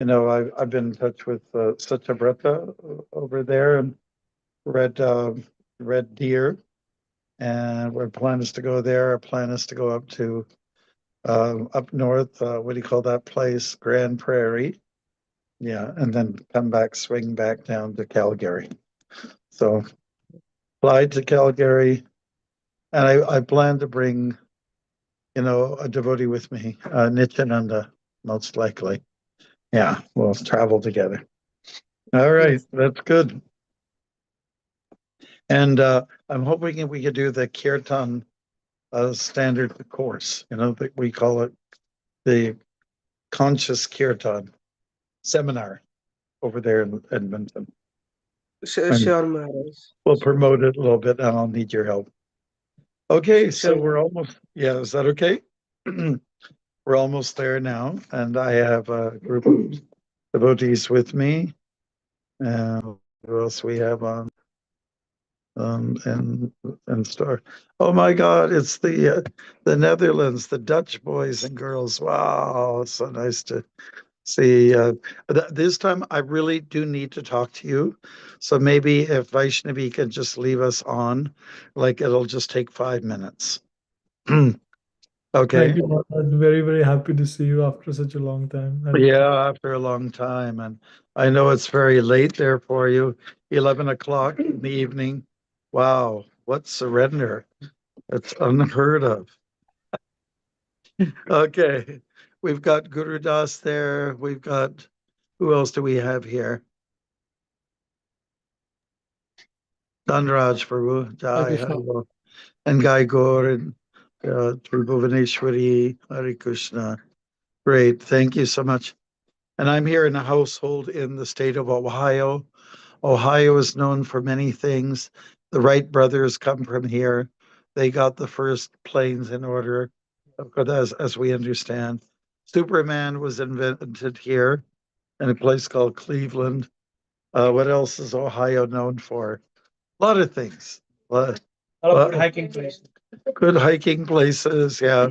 I've been in touch with Satyabrata over there and Red Red Deer, and our plan is to go there. Our plan is to go up to up north. What do you call that place? Grand Prairie. Yeah, and then come back, swing back down to Calgary. So fly to Calgary, and I plan to bring, a devotee with me, Nityananda, most likely. Yeah, we'll travel together. All right, that's good. And I'm hoping we could do the Kirtan standard course. That we call it the Conscious Kirtan Seminar over there in Edmonton. Sure, Maharaj. We'll promote it a little bit, and I'll need your help. Okay, so Sure. we're almost. Yeah, is that okay? We're almost there now, and I have a group of devotees with me. Who else we have on? And start. Oh my God, it's the Netherlands, the Dutch boys and girls. Wow, so nice to see. This time, I really do need to talk to you. So maybe if Vaishnavi can just leave us on, like it'll just take 5 minutes. Okay. Thank you, Maharaj. Very, very happy to see you after such a long time. Yeah, after a long time. And I know it's very late there for you, 11 o'clock in the evening. Wow, what surrender. It's unheard of. Okay, we've got Guru Das there. We've got, who else do we have here? Dhanraj Prabhu, Jai Haribo, and Guy Gaur and Tribhuvaneshwari, Hare Krishna. Great, thank you so much. And I'm here in a household in the state of Ohio. Ohio is known for many things. The Wright brothers come from here. They got the first planes in order, as we understand. Superman was invented here in a place called Cleveland. What else is Ohio known for? A lot of things. A lot of good hiking places. Good hiking places, yeah.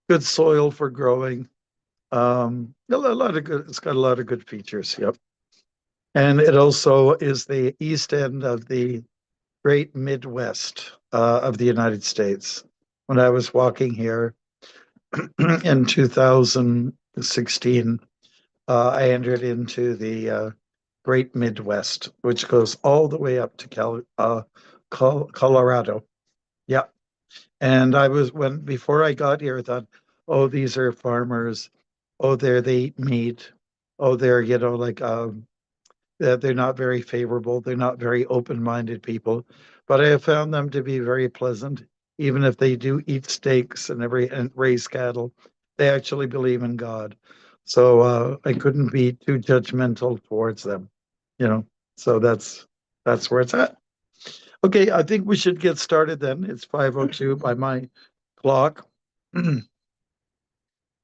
Good soil for growing. A lot of good. It's got a lot of good features. Yep. And it also is the east end of the great Midwest of the United States. When I was walking here in 2016, I entered into the great Midwest, which goes all the way up to Colorado. Yeah. And before I got here, I thought, oh, these are farmers. Oh, they eat meat. Oh, they're, they're not very favorable. They're not very open-minded people. But I have found them to be very pleasant. Even if they do eat steaks and raise cattle, they actually believe in God. So I couldn't be too judgmental towards them, So that's where it's at. Okay, I think we should get started then. It's 5:02 by my clock.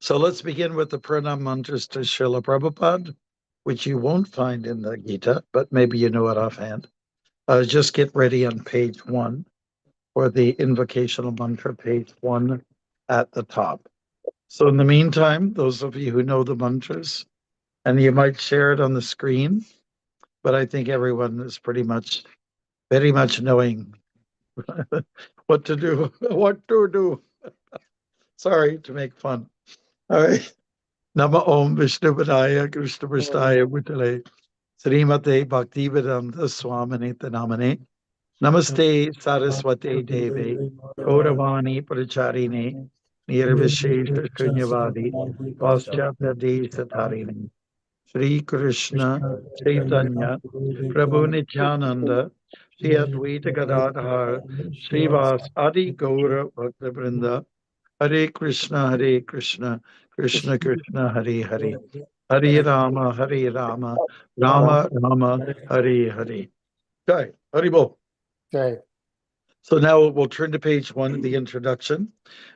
So let's begin with the pranam mantras to Srila Prabhupada, which you won't find in the Gita, but maybe you know it offhand. Just get ready on page 1 for the invocational mantra, page 1 at the top. So in the meantime, those of you who know the mantras, and you might share it on the screen, but I think everyone is very much knowing what to do. Sorry to make fun. All right. Nama Om Vishnu Padaya Krishna Prasthaya Bhutale Srimate Bhaktivedanta Swamini Namane Namaste Saraswate Devi Gauravani Pracharine Nirvishesha Shunyavadi Paschatya Desatarini Sri Krishna Chaitanya Prabhu Nityananda Sri Advaita Gadadhar Srivas Adi Gaura Bhaktivinoda Hare Krishna, Krishna Krishna, Hare Hare. Hare Rama, Rama Rama, Hare Hare. Okay, Haribol. Okay. So now we'll turn to page 1 of the introduction.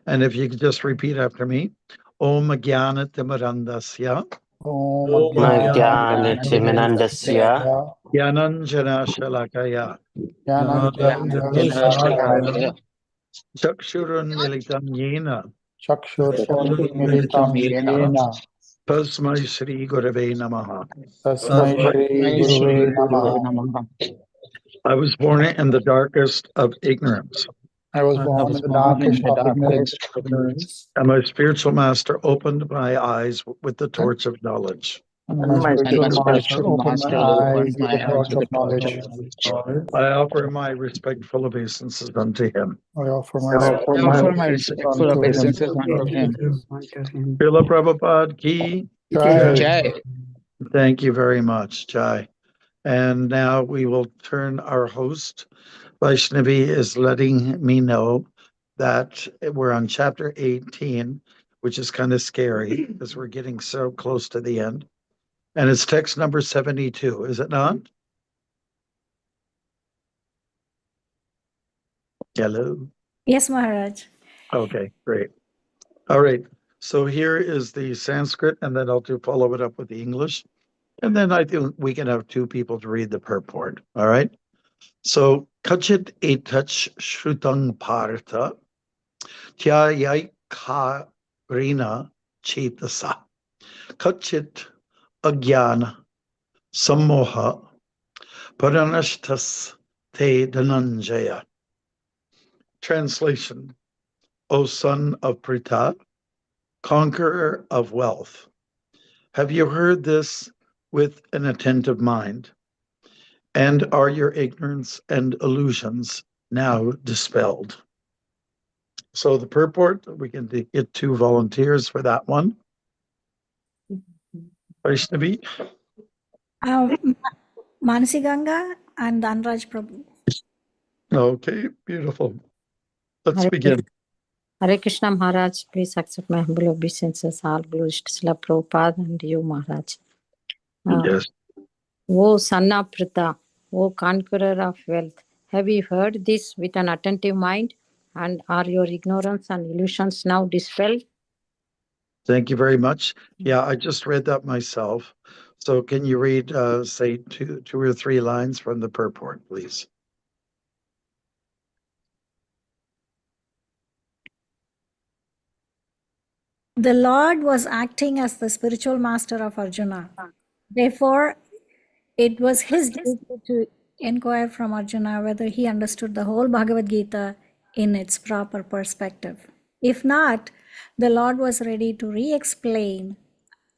And if you could just repeat after me. Om Jnana Timarandasya. Om Jnana Timarandasya. Jnananjana Shalakaya. Chakshurun Militam Yena. Chakshurmilitam Yena Tasmai Shri Gurave Namaha. Tasmai Shri Guruve Namaha. I was born in the darkest of ignorance, I was born in the darkest of ignorance, and my spiritual master opened my eyes with the torch of knowledge. and my spiritual master opened my eyes with the torch of knowledge. I offer my respectful obeisances unto him. I offer I offer my respectful unto him. obeisances unto him. Srila Prabhupada ki. Jai. Jai. Thank you very much, Jai. And now we will turn our host. Vaishnavi is letting me know that we're on chapter 18, which is kind of scary because we're getting so close to the end. And it's text number 72, is it not? Hello. Yes, Maharaj. Okay, great. All right. So here is the Sanskrit, and then I'll follow it up with the English. And then I think we can have two people to read the purport. All right. So kachit etach shrutang partha tyayai karina chetasa kachit agyana sammoha paranashtas te dhananjaya. Translation: O son of Pritha, conqueror of wealth, have you heard this with an attentive mind? And are your ignorance and illusions now dispelled? So the purport, we can get two volunteers for that one. Vaishnavi. Manasi Ganga and Dhanraj Prabhu. Okay, beautiful. Let's Hare begin. Hare Krishna Maharaj, please accept my humble obeisances, all glories to Srila Prabhupada and you, Maharaj. Yes. O son of Pritha, O conqueror of wealth, have you heard this with an attentive mind? And are your ignorance and illusions now dispelled? Thank you very much. Yeah, I just read that myself. So can you read, say, two or three lines from the purport, please? The Lord was acting as the spiritual master of Arjuna. Therefore, it was his duty to inquire from Arjuna whether he understood the whole Bhagavad Gita in its proper perspective. If not, the Lord was ready to re-explain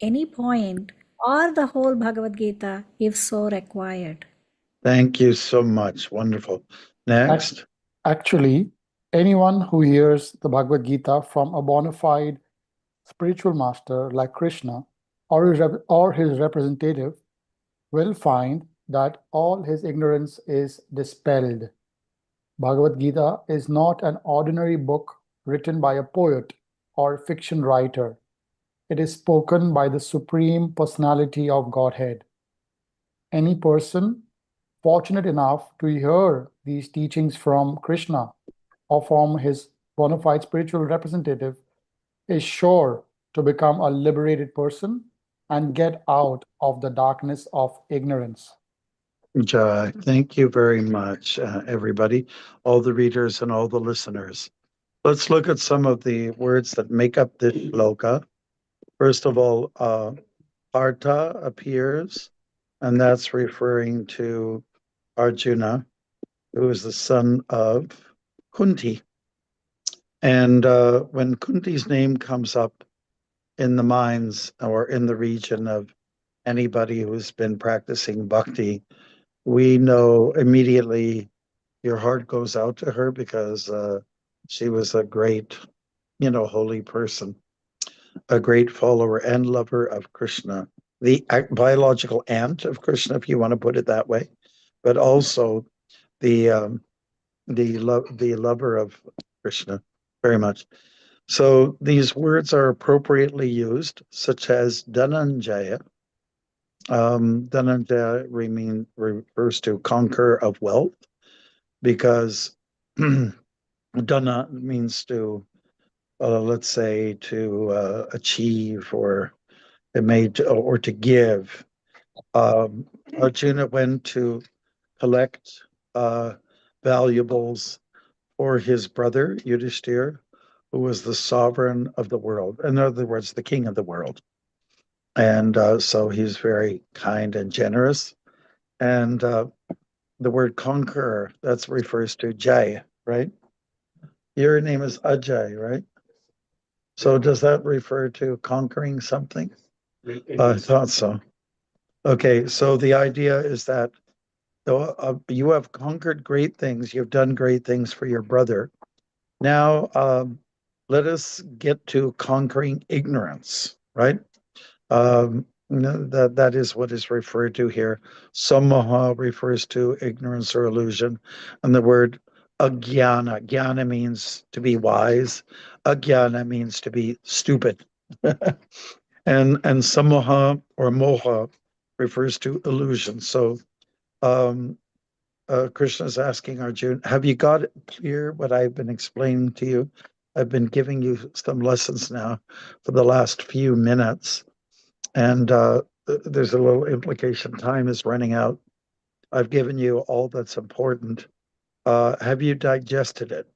any point or the whole Bhagavad Gita if so required. Thank you so much. Wonderful. Next. Actually, anyone who hears the Bhagavad Gita from a bona fide spiritual master like Krishna or his representative will find that all his ignorance is dispelled. Bhagavad Gita is not an ordinary book written by a poet or fiction writer. It is spoken by the Supreme Personality of Godhead. Any person fortunate enough to hear these teachings from Krishna or from his bona fide spiritual representative is sure to become a liberated person and get out of the darkness of ignorance. Jai, thank you very much, everybody, all the readers and all the listeners. Let's look at some of the words that make up this shloka. First of all, Partha appears, and that's referring to Arjuna, who is the son of Kunti. And when Kunti's name comes up in the minds or in the region of anybody who's been practicing bhakti, we know immediately your heart goes out to her because she was a great, holy person, a great follower and lover of Krishna, the biological aunt of Krishna, if you want to put it that way, but also the lover of Krishna very much. So these words are appropriately used, such as Dhananjaya. Dhananjaya refers to conqueror of wealth, because Dhana means to, let's say, to achieve or to give. Arjuna went to collect valuables for his brother Yudhishthira, who was the sovereign of the world. In other words, the king of the world. And so he's very kind and generous. And the word conqueror, that refers to Jai, right? Your name is Ajay, right? So does that refer to conquering something? I thought so. Okay, so the idea is that you have conquered great things, you've done great things for your brother. Now, let us get to conquering ignorance, right? That is what is referred to here. Sammoha refers to ignorance or illusion, and the word agyana. Jnana means to be wise. Agyana means to be stupid. and sammoha or moha refers to illusion. So Krishna is asking Arjuna, have you got it clear what I've been explaining to you? I've been giving you some lessons now for the last few minutes. And there's a little implication. Time is running out. I've given you all that's important. Have you digested it?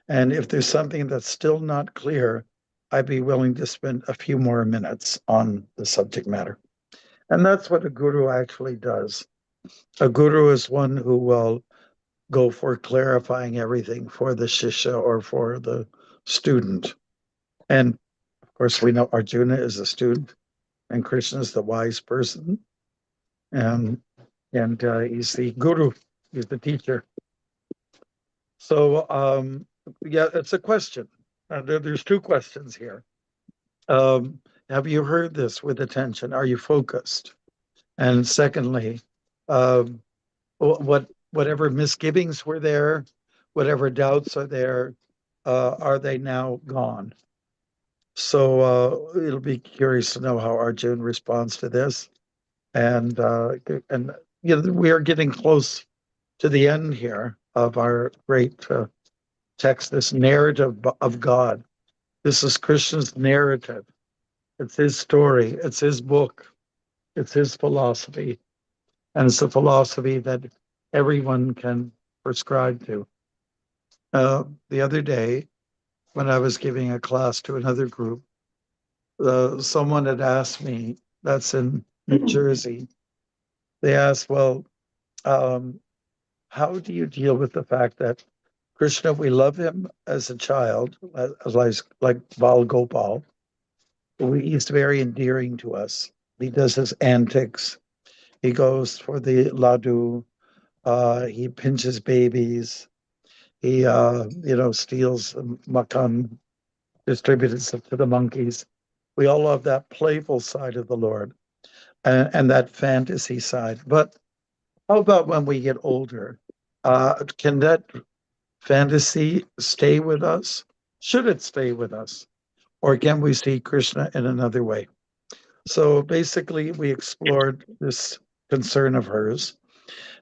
And if there's something that's still not clear, I'd be willing to spend a few more minutes on the subject matter. And that's what a guru actually does. A guru is one who will go for clarifying everything for the shishya or for the student. And of course, we know Arjuna is a student and Krishna is the wise person. And he's the guru, he's the teacher. So, yeah, it's a question. There's two questions here. Have you heard this with attention? Are you focused? And secondly, whatever misgivings were there, whatever doubts are there, are they now gone? So it'll be curious to know how Arjun responds to this. And you know, we are getting close to the end here of our great text, this narrative of God. This is Krishna's narrative. It's his story. It's his book. It's his philosophy. And it's a philosophy that everyone can prescribe to. The other day, when I was giving a class to another group, someone had asked me, that's in New Jersey, they asked, well, how do you deal with the fact that Krishna, we love him as a child, like Bal Gopal. He's very endearing to us. He does his antics. He goes for the laddu. He pinches babies. He, steals makan, distributes it to the monkeys. We all love that playful side of the Lord and that fantasy side. But how about when we get older? Can that fantasy stay with us? Should it stay with us? Or can we see Krishna in another way? So basically, we explored this concern of hers.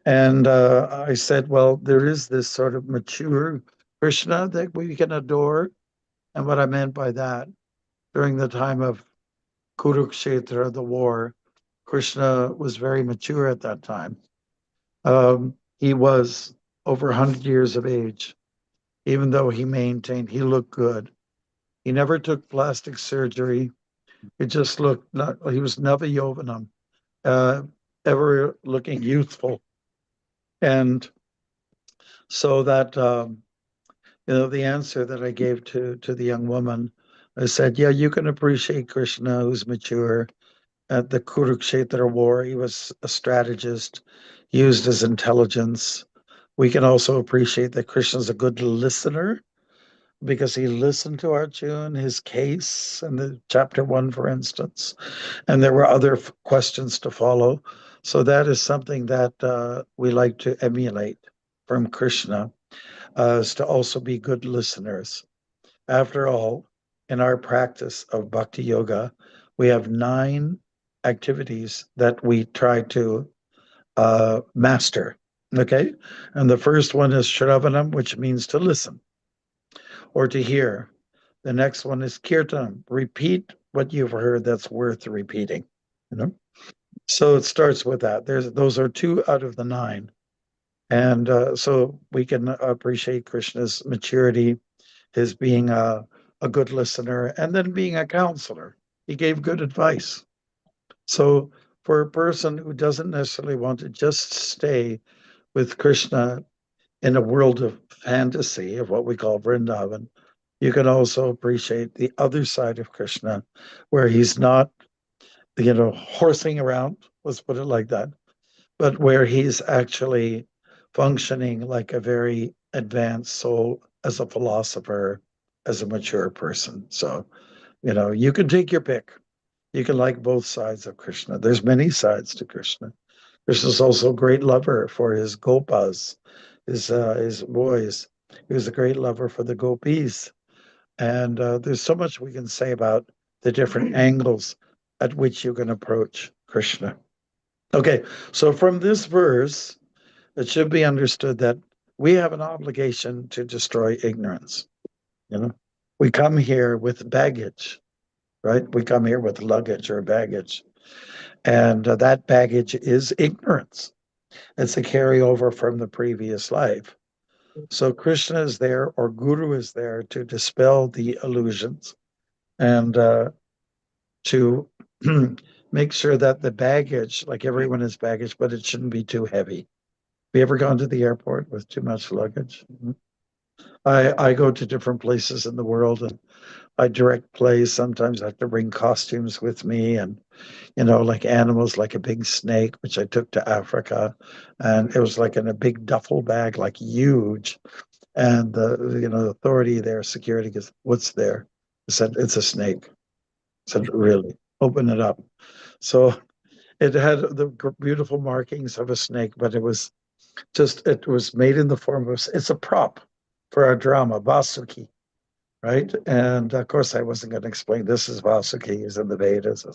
And I said, well, there is this sort of mature Krishna that we can adore. And what I meant by that, during the time of Kurukshetra, the war, Krishna was very mature at that time. He was over 100 years of age, even though he maintained he looked good. He never took plastic surgery. It just looked, he was Nava Yovanam, ever looking youthful. And so that, the answer that I gave to the young woman, I said, yeah, you can appreciate Krishna, who's mature. At the Kurukshetra war, he was a strategist, used his intelligence. We can also appreciate that Krishna's a good listener because he listened to Arjuna, his case, in the chapter 1, for instance, and there were other questions to follow. So that is something that we like to emulate from Krishna, is to also be good listeners. After all, in our practice of Bhakti Yoga, we have 9 activities that we try to master. Okay, and the first one is Shravanam, which means to listen or to hear. The next one is Kirtanam, repeat what you've heard that's worth repeating. So it starts with that. Those are 2 out of the 9, and so we can appreciate Krishna's maturity, his being a good listener, and then being a counselor. He gave good advice. So for a person who doesn't necessarily want to just stay with Krishna in a world of fantasy, of what we call Vrindavan, you can also appreciate the other side of Krishna, where he's not, horsing around, let's put it like that, but where he's actually functioning like a very advanced soul as a philosopher, as a mature person. So, you can take your pick. You can like both sides of Krishna. There's many sides to Krishna. Krishna's also a great lover for his gopas, his boys. He was a great lover for the gopis. And there's so much we can say about the different angles at which you can approach Krishna. Okay, so from this verse, it should be understood that we have an obligation to destroy ignorance. We come here with baggage, right? We come here with luggage or baggage. And that baggage is ignorance. It's a carryover from the previous life. So Krishna is there, or Guru is there, to dispel the illusions and to make sure that the baggage, like everyone has baggage, but it shouldn't be too heavy. Have you ever gone to the airport with too much luggage? I go to different places in the world, and I direct plays. Sometimes I have to bring costumes with me, and like animals, like a big snake, which I took to Africa, and it was like in a big duffel bag, like huge. And the authority there, security, goes, "What's there?" I said, "It's a snake." I said, "Really? Open it up." So it had the beautiful markings of a snake, but it was made in the form of, it's a prop for our drama, Vasuki, right? And of course, I wasn't going to explain this is Vasuki, is in the Vedas.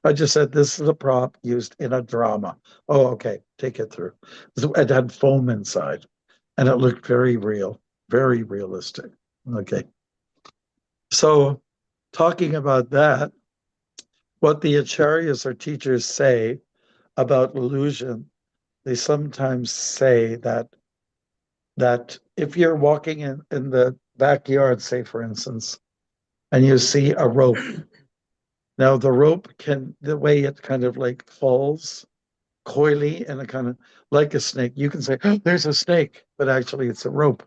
I just said this is a prop used in a drama. Oh, okay, take it through. It had foam inside, and it looked very real, very realistic. Okay. So, talking about that, what the acharyas or teachers say about illusion, they sometimes say that if you're walking in the backyard, say for instance, and you see a rope, now the rope the way it kind of like falls coyly and a kind of like a snake, you can say, oh, there's a snake, but actually it's a rope.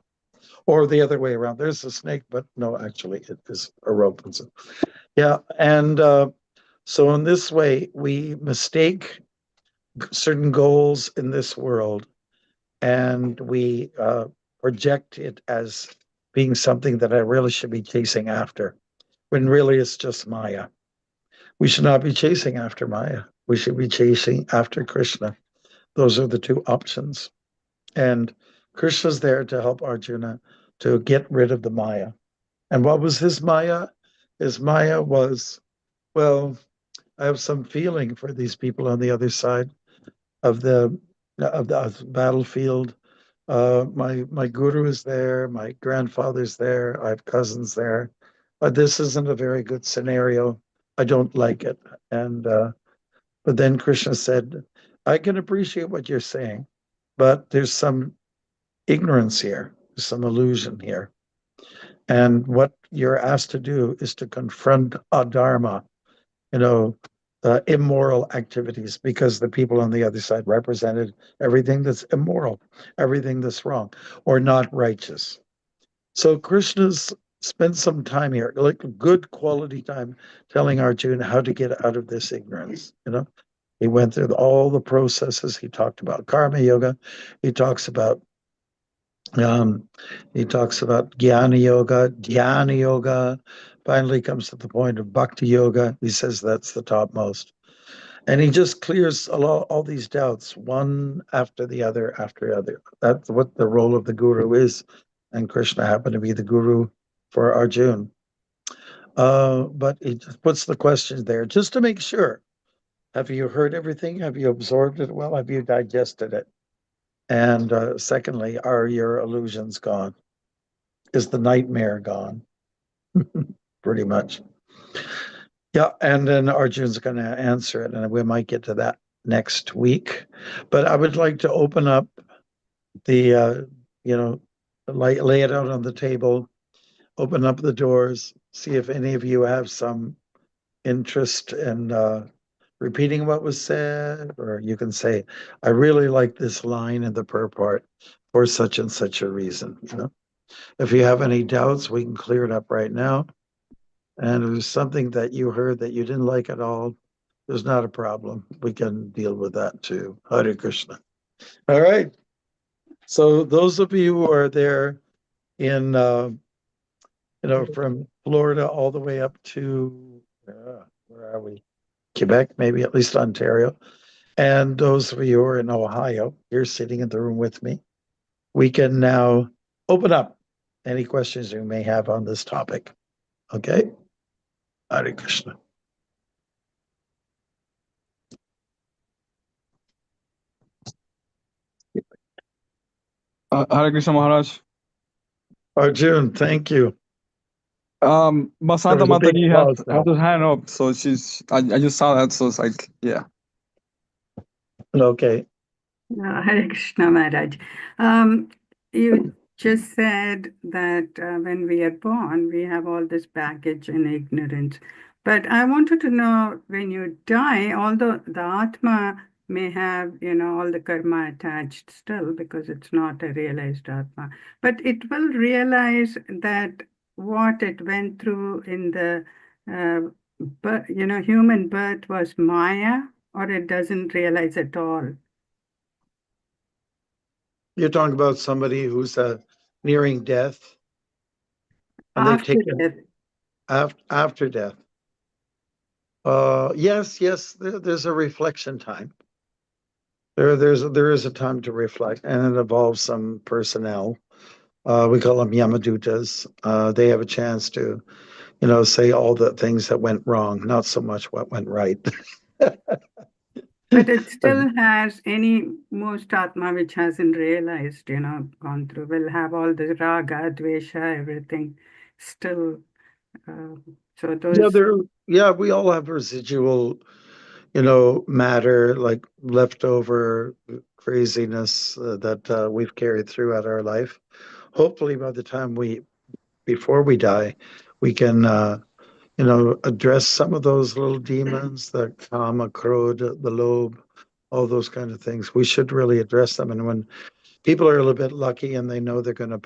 Or the other way around, there's a snake, but no, actually it is a rope. And so, yeah, and so in this way, we mistake certain goals in this world, and we project it as being something that I really should be chasing after, when really it's just Maya. We should not be chasing after Maya. We should be chasing after Krishna. Those are the two options. And Krishna's there to help Arjuna to get rid of the Maya. And what was his Maya? His Maya was, well, I have some feeling for these people on the other side of the battlefield. My guru is there, my grandfather's there, I have cousins there. But this isn't a very good scenario. I don't like it. And but then Krishna said, I can appreciate what you're saying, but there's some ignorance here, some illusion here. And what you're asked to do is to confront adharma, immoral activities, because the people on the other side represented everything that's immoral, everything that's wrong, or not righteous. So Krishna's spent some time here, like good quality time, telling Arjuna how to get out of this ignorance. He went through all the processes. He talked about karma yoga. He talks about jnana yoga, dhyana yoga. Finally comes to the point of bhakti yoga. He says that's the topmost. And he just clears all these doubts, one after the other after the other. That's what the role of the guru is. And Krishna happened to be the guru for Arjuna. But he just puts the questions there just to make sure. Have you heard everything? Have you absorbed it well? Have you digested it? And secondly, are your illusions gone? Is the nightmare gone? Pretty much. Yeah, and then Arjun's going to answer it, and we might get to that next week. But I would like to open up the, lay it out on the table, open up the doors, see if any of you have some interest in repeating what was said, or you can say, I really like this line in the purport for such and such a reason. You know? If you have any doubts, we can clear it up right now. And if there's something that you heard that you didn't like at all, there's not a problem. We can deal with that too. Hare Krishna. All right. So those of you who are there in, from Florida all the way up to, where are we? Quebec, maybe at least Ontario. And those of you who are in Ohio, you're sitting in the room with me. We can now open up any questions you may have on this topic. Okay? Hare Krishna. Hare Krishna Maharaj. Arjun, thank you. Basanta There was a big Mataji pause has now. her hand up, so I just saw that, so it's like, yeah. Okay. Hare Krishna Maharaj. You just said that when we are born, we have all this baggage and ignorance. But I wanted to know, when you die, although the Atma may have, all the karma attached still, because it's not a realized Atma, but it will realize that what it went through in the, human birth was Maya, or it doesn't realize at all. You're talking about somebody who's nearing death, and they After take death. after death. Yes, there's a reflection time. There is a time to reflect, and it involves some personnel. We call them Yamadutas. They have a chance to, say all the things that went wrong, not so much what went right. But it still has most Atma which hasn't realized, gone through, will have all the raga, dvesha, everything still. So those. We all have residual, matter, like leftover craziness that we've carried throughout our life. Hopefully, by the time before we die, we can, address some of those little demons, the kama, krodha, the lobe, all those kind of things. We should really address them. And when people are a little bit lucky and they know they're going to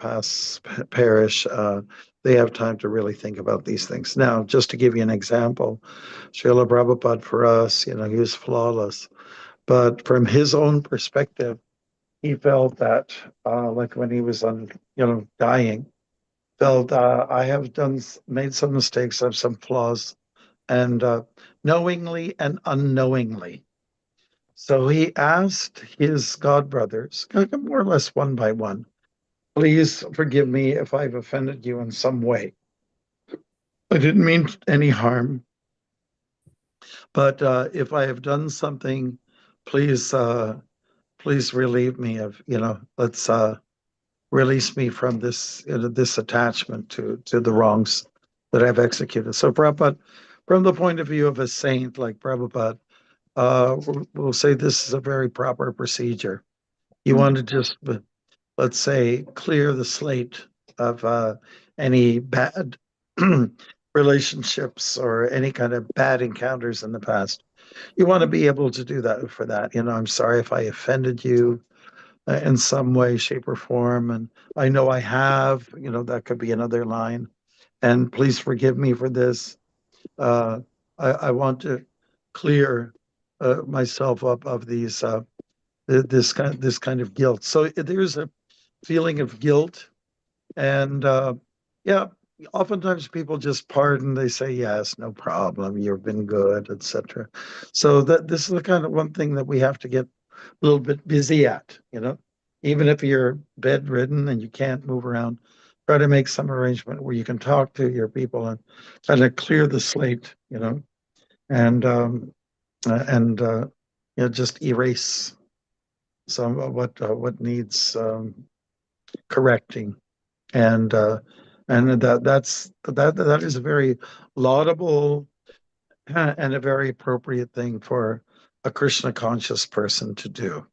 perish, they have time to really think about these things. Now, just to give you an example, Srila Prabhupada for us, he was flawless. But from his own perspective, he felt that, like when he was dying, felt I have made some mistakes, I have some flaws, and knowingly and unknowingly. So he asked his godbrothers, more or less one by one, please forgive me if I've offended you in some way. I didn't mean any harm, but if I have done something, please relieve me of, let's release me from this, this attachment to the wrongs that I've executed. So Prabhupada, from the point of view of a saint like Prabhupada, we'll say this is a very proper procedure. You want to just, let's say, clear the slate of any bad relationships or any kind of bad encounters in the past. You want to be able to do that for that. I'm sorry if I offended you in some way, shape, or form. And I know I have, that could be another line. And please forgive me for this. I want to clear myself up of these this kind of guilt. So there's a feeling of guilt, and oftentimes people just pardon. They say yes, no problem, you've been good, etc. So this is the kind of one thing that we have to get a little bit busy at. Even if you're bedridden and you can't move around, try to make some arrangement where you can talk to your people and kind of clear the slate. And just erase some of what needs correcting, and that is a very laudable and a very appropriate thing for a Krishna conscious person to do.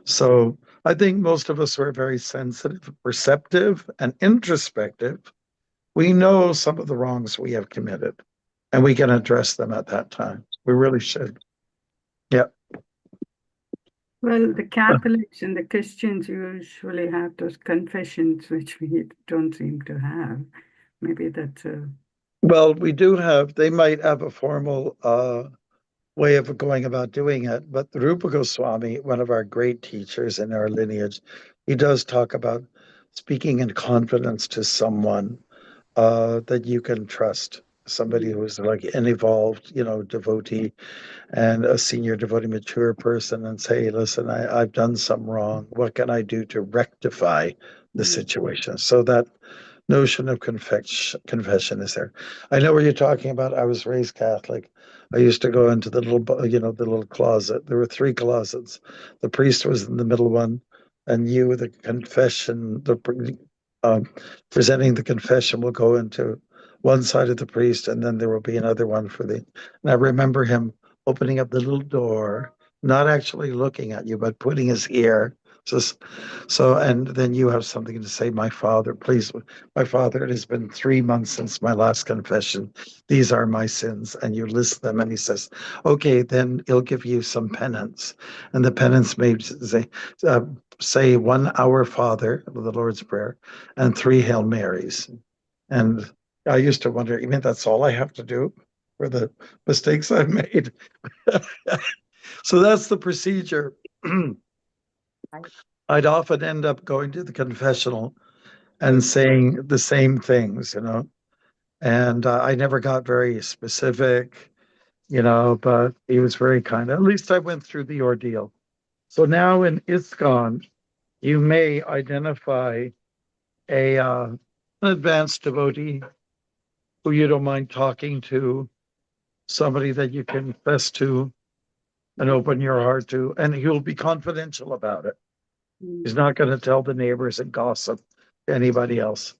So I think most of us who are very sensitive, perceptive, and introspective, we know some of the wrongs we have committed, and we can address them at that time. We really should. Well, the Catholics and the Christians usually have those confessions, which we don't seem to have. Maybe that's a. Well, we do have, they might have a formal way of going about doing it, but the Rupa Goswami, one of our great teachers in our lineage, he does talk about speaking in confidence to someone that you can trust, somebody who's like an evolved, devotee and a senior devotee, mature person, and say, listen, I've done some wrong. What can I do to rectify the situation? So that notion of confession is there. I know what you're talking about. I was raised Catholic. I used to go into the little closet. There were 3 closets. The priest was in the middle one, and you, the confession, presenting the confession, will go into one side of the priest, and then there will be another one for the. And I remember him opening up the little door, not actually looking at you, but putting his ear. So, and then you have something to say, my father, please, my father, it has been 3 months since my last confession. These are my sins. And you list them, and he says, okay, then he'll give you some penance. And the penance may say 1 Our Father, the Lord's Prayer, and 3 Hail Marys. And I used to wonder, you mean that's all I have to do for the mistakes I've made? So that's the procedure. I'd often end up going to the confessional and saying the same things, and I never got very specific, but he was very kind. At least I went through the ordeal. So now in ISKCON, you may identify an advanced devotee who you don't mind talking to, somebody that you confess to and open your heart to, and he'll be confidential about it. He's not going to tell the neighbors and gossip to anybody else.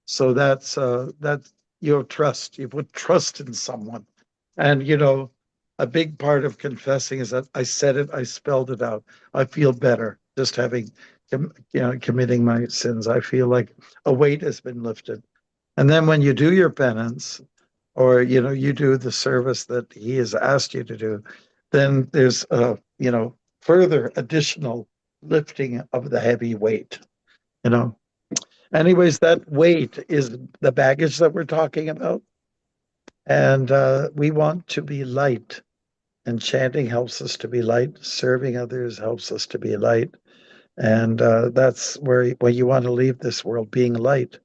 So that's you have trust. You put trust in someone, and a big part of confessing is that I said it, I spelled it out. I feel better just having, committing my sins. I feel like a weight has been lifted. And then when you do your penance, or you do the service that he has asked you to do, then there's further additional lifting of the heavy weight. Anyways, that weight is the baggage that we're talking about, and we want to be light, and chanting helps us to be light. Serving others helps us to be light, and that's where you want to leave this world, being light,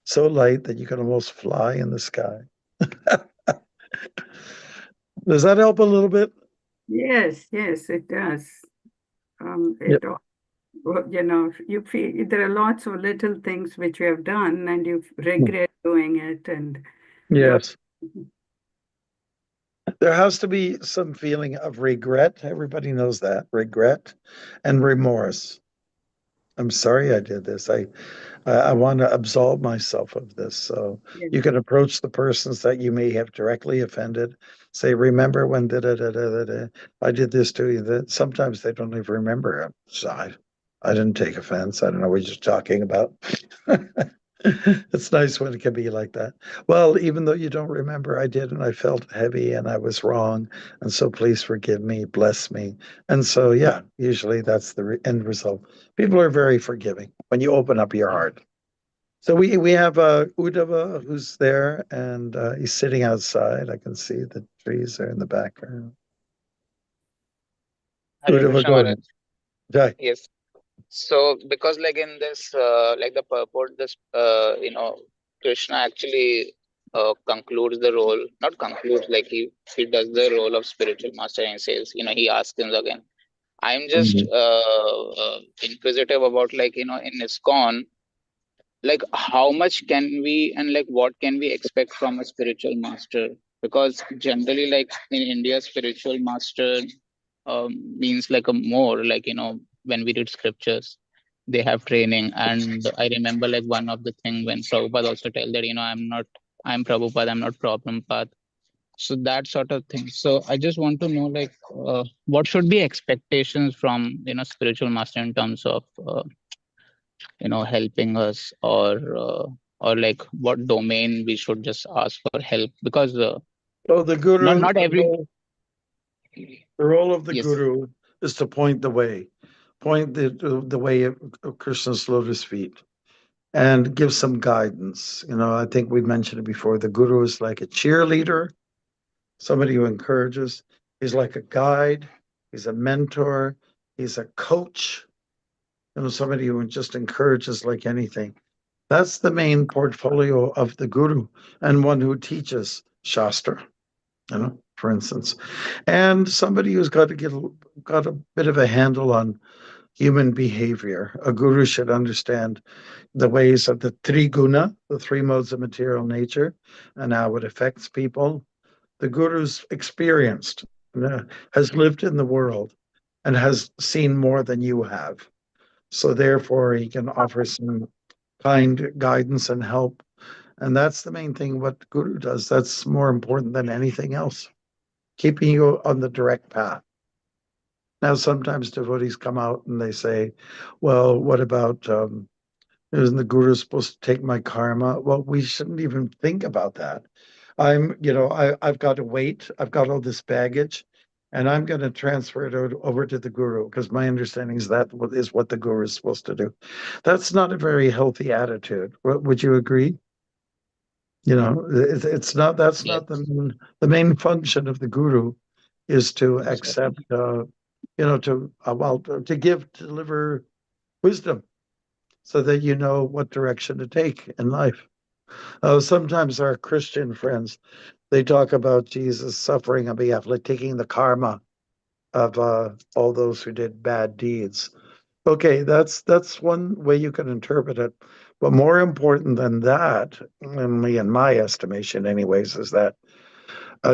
so light that you can almost fly in the sky. Does that help a little bit? Yes, it does. You feel there are lots of little things which you have done and you regret doing it, and Yes. There has to be some feeling of regret. Everybody knows that. Regret and remorse. I'm sorry I did this. I want to absolve myself of this. So you can approach the persons that you may have directly offended. Say, remember when I did this to you? That sometimes they don't even remember it. So I didn't take offense. I don't know what you're talking about. It's nice when it can be like that. Well, even though you don't remember, I did, and I felt heavy, and I was wrong, and so please forgive me, bless me. And so, yeah, usually that's the end result. People are very forgiving when you open up your heart. So we have Uddhava who's there, and he's sitting outside. I can see the trees are in the background. Uddhava, go ahead. Jai. Yes. So because like in this, like the purport, this, Krishna actually concludes the role, not concludes, like he does the role of spiritual master and says, he asks him again. I'm just inquisitive about, like, in ISKCON, like how much can we, and like what can we expect from a spiritual master? Because generally, like in India, spiritual master means like a more, like, when we read scriptures, they have training. And I remember like one of the thing when Prabhupada also tell that, I'm Prabhupada, I'm not Prabhupada. So that sort of thing. So I just want to know, like, what should be expectations from, spiritual master in terms of, helping us, or like what domain we should just ask for help, because the guru, not every the role of the Yes. guru is to point the way. point the way of Krishna's lotus feet and give some guidance. I think we mentioned it before. The guru is like a cheerleader, somebody who encourages. He's like a guide. He's a mentor. He's a coach. Somebody who just encourages like anything. That's the main portfolio of the guru, and one who teaches Shastra, for instance. And somebody who's got a bit of a handle on human behavior. A guru should understand the ways of the triguna, the three modes of material nature, and how it affects people. The guru's experienced, has lived in the world, and has seen more than you have. So therefore, he can offer some kind guidance and help. And that's the main thing what the guru does. That's more important than anything else, keeping you on the direct path. Now, sometimes devotees come out and they say, well, what about, isn't the guru supposed to take my karma? Well, we shouldn't even think about that. I've got to wait. I've got all this baggage, and I'm going to transfer it over to the guru, because my understanding is that is what the guru is supposed to do. That's not a very healthy attitude. Would you agree? It's not. That's not the main function of the guru, is to accept. To deliver wisdom, so that you know what direction to take in life. Sometimes our Christian friends, they talk about Jesus suffering on behalf, like taking the karma of all those who did bad deeds. Okay, that's one way you can interpret it. But more important than that, in my estimation anyways, is that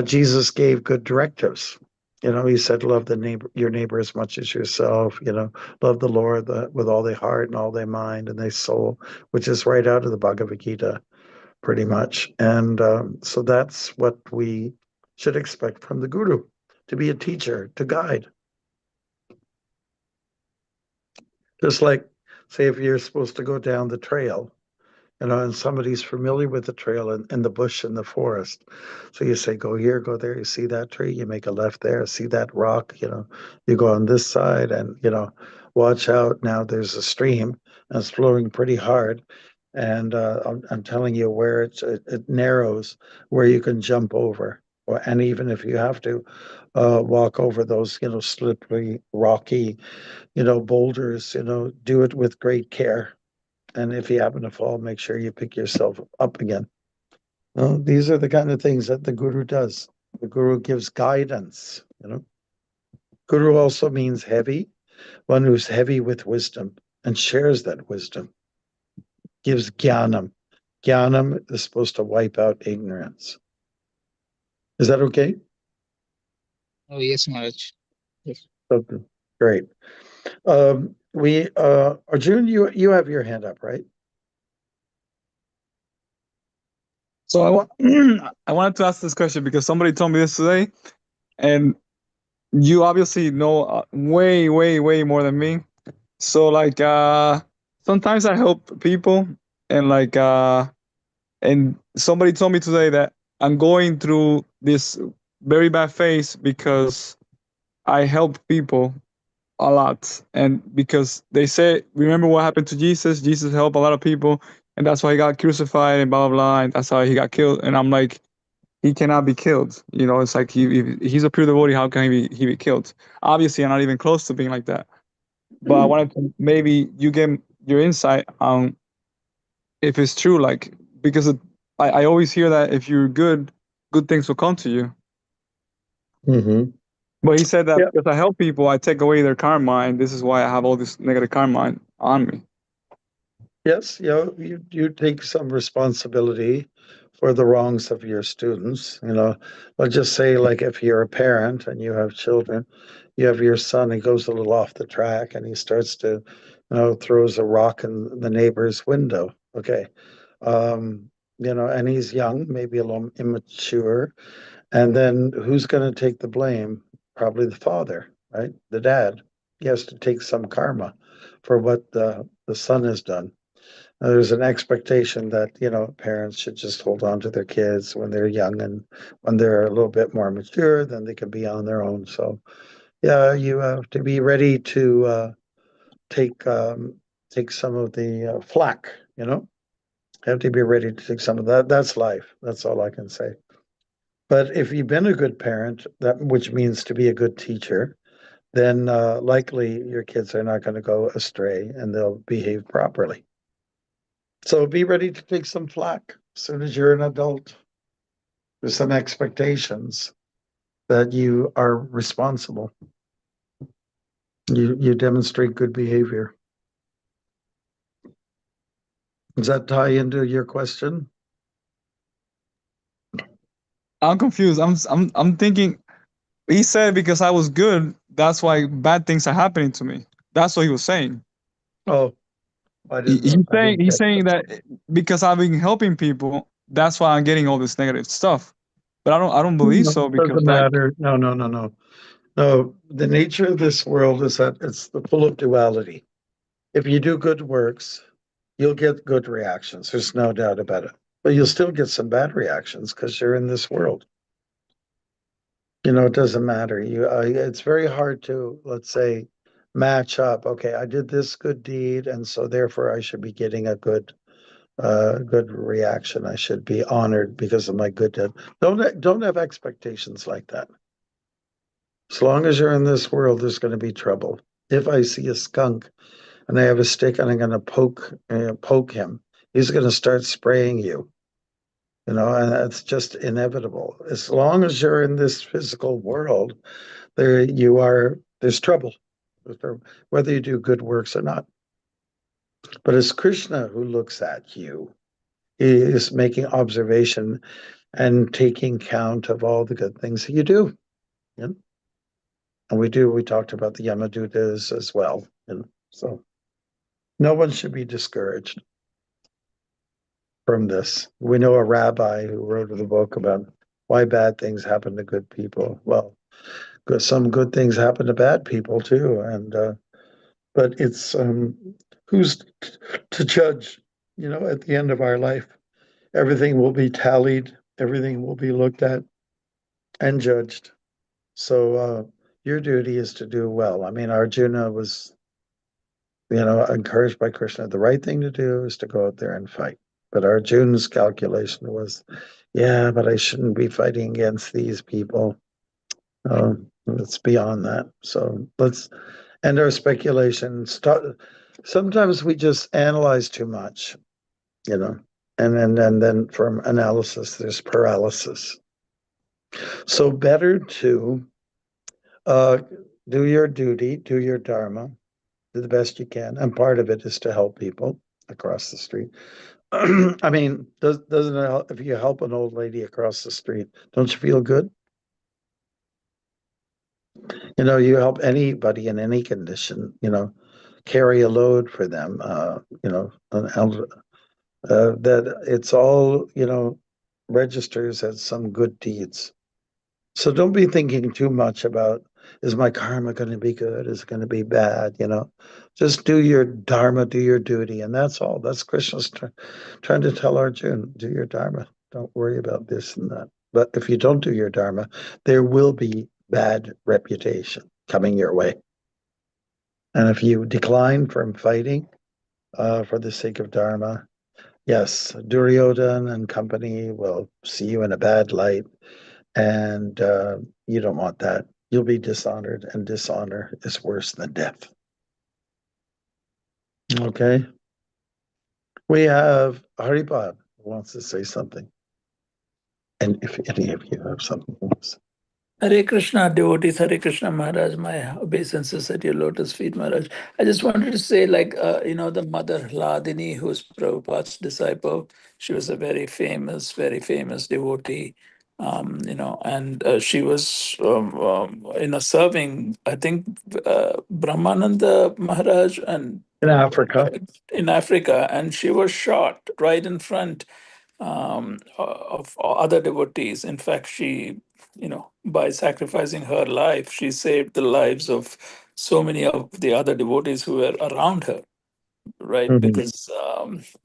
Jesus gave good directives. He said, love your neighbor as much as yourself, love the Lord with all their heart and all their mind and their soul, which is right out of the Bhagavad Gita, pretty much. And so that's what we should expect from the guru, to be a teacher, to guide. Just like, say, if you're supposed to go down the trail, and somebody's familiar with the trail in the bush in the forest. So you say, go here, go there. You see that tree, you make a left there. See that rock, you go on this side, and, watch out. Now there's a stream, and it's flowing pretty hard. And I'm telling you where it narrows, where you can jump over. And even if you have to walk over those, slippery, rocky, boulders, do it with great care. And if you happen to fall, make sure you pick yourself up again. These are the kind of things that the guru does. The guru gives guidance. Guru also means heavy, one who's heavy with wisdom and shares that wisdom. Gives jnanam. Jnanam is supposed to wipe out ignorance. Is that okay? Oh, yes, Maharaj. Yes. Okay, great. Arjun, you have your hand up, right? So I wanted to ask this question because somebody told me this today, and you obviously know way, way, way more than me. So like sometimes I help people, and and somebody told me today that I'm going through this very bad phase because I help people a lot, and because they say, remember what happened to Jesus? Jesus helped a lot of people, and that's why he got crucified and blah blah blah, and that's how he got killed. And I'm like, he cannot be killed. It's like he's a pure devotee. How can he be killed? Obviously, I'm not even close to being like that. But I wanted to maybe you get your insight on if it's true, like, because I always hear that if you're good things will come to you. Mm-hmm. But he said that because I help people, I take away their karma, and this is why I have all this negative karma on me. Yes, you take some responsibility for the wrongs of your students. Let's just say, like, if you're a parent and you have children, you have your son, he goes a little off the track and he starts to, throws a rock in the neighbor's window. Okay. And he's young, maybe a little immature. And then who's going to take the blame? Probably the father, right? The dad. He has to take some karma for what the son has done. There's an expectation that, parents should just hold on to their kids when they're young, and when they're a little bit more mature, then they can be on their own. So, yeah, you have to be ready to take some of the flack, you know. Have to be ready to take some of that. That's life. That's all I can say. But if you've been a good parent, that which means to be a good teacher, then likely your kids are not going to go astray and they'll behave properly. So be ready to take some flack as soon as you're an adult. There's some expectations that you are responsible. You demonstrate good behavior. Does that tie into your question? I'm confused. I'm thinking he said because I was good, that's why bad things are happening to me. That's what he was saying. Oh, I didn't He's get saying that because I've been helping people, that's why I'm getting all this negative stuff. But I don't believe No, so because doesn't matter. No. No, the nature of this world is that it's full of duality. If you do good works, you'll get good reactions. There's no doubt about it. But you'll still get some bad reactions because you're in this world. You know, it doesn't matter. It's very hard to, let's say, match up. Okay, I did this good deed, and so therefore I should be getting a good reaction. I should be honored because of my good deed. Don't have expectations like that. As long as you're in this world, there's going to be trouble. If I see a skunk and I have a stick and I'm going to poke him, he's going to start spraying you. You know, and that's just inevitable. As long as you're in this physical world, there's trouble, whether you do good works or not. But it's Krishna who looks at you. He is making observation and taking count of all the good things that you do. You know? And we talked about the Yamadutas as well. You know? So no one should be discouraged from this. We know a rabbi who wrote the book about why bad things happen to good people. Well, some good things happen to bad people too, and but it's who's to judge? You know, at the end of our life, everything will be tallied, everything will be looked at and judged. So your duty is to do well. I mean, Arjuna was, you know, encouraged by Krishna. The right thing to do is to go out there and fight. But Arjuna's calculation was, yeah, but I shouldn't be fighting against these people. It's beyond that. So let's end our speculation. Sometimes we just analyze too much, you know, and then from analysis, there's paralysis. So better to do your duty, do your dharma, do the best you can, and part of it is to help people across the street. I mean, doesn't it help if you help an old lady across the street? Don't you feel good? You know, you help anybody in any condition. You know, carry a load for them. You know, that it's all, you know, registers as some good deeds. So don't be thinking too much about, is my karma going to be good? Is it going to be bad? You know, just do your dharma, do your duty, and that's all. That's Krishna's trying to tell Arjuna, do your dharma. Don't worry about this and that. But if you don't do your dharma, there will be bad reputation coming your way. And if you decline from fighting for the sake of dharma, yes, Duryodhana and company will see you in a bad light, and you don't want that. You'll be dishonored, and dishonor is worse than death. Okay. We have Haripad who wants to say something. And if any of you have something else. Hare Krishna, devotees, Hare Krishna Maharaj, my obeisances at your lotus feet, Maharaj. I just wanted to say, like, the mother Hladini, who's Prabhupada's disciple, she was a very famous devotee, and she was, serving, I think, Brahmananda Maharaj and In Africa. in Africa, and she was shot right in front of other devotees. In fact, she, by sacrificing her life, she saved the lives of so many of the other devotees who were around her, right? Mhm. Because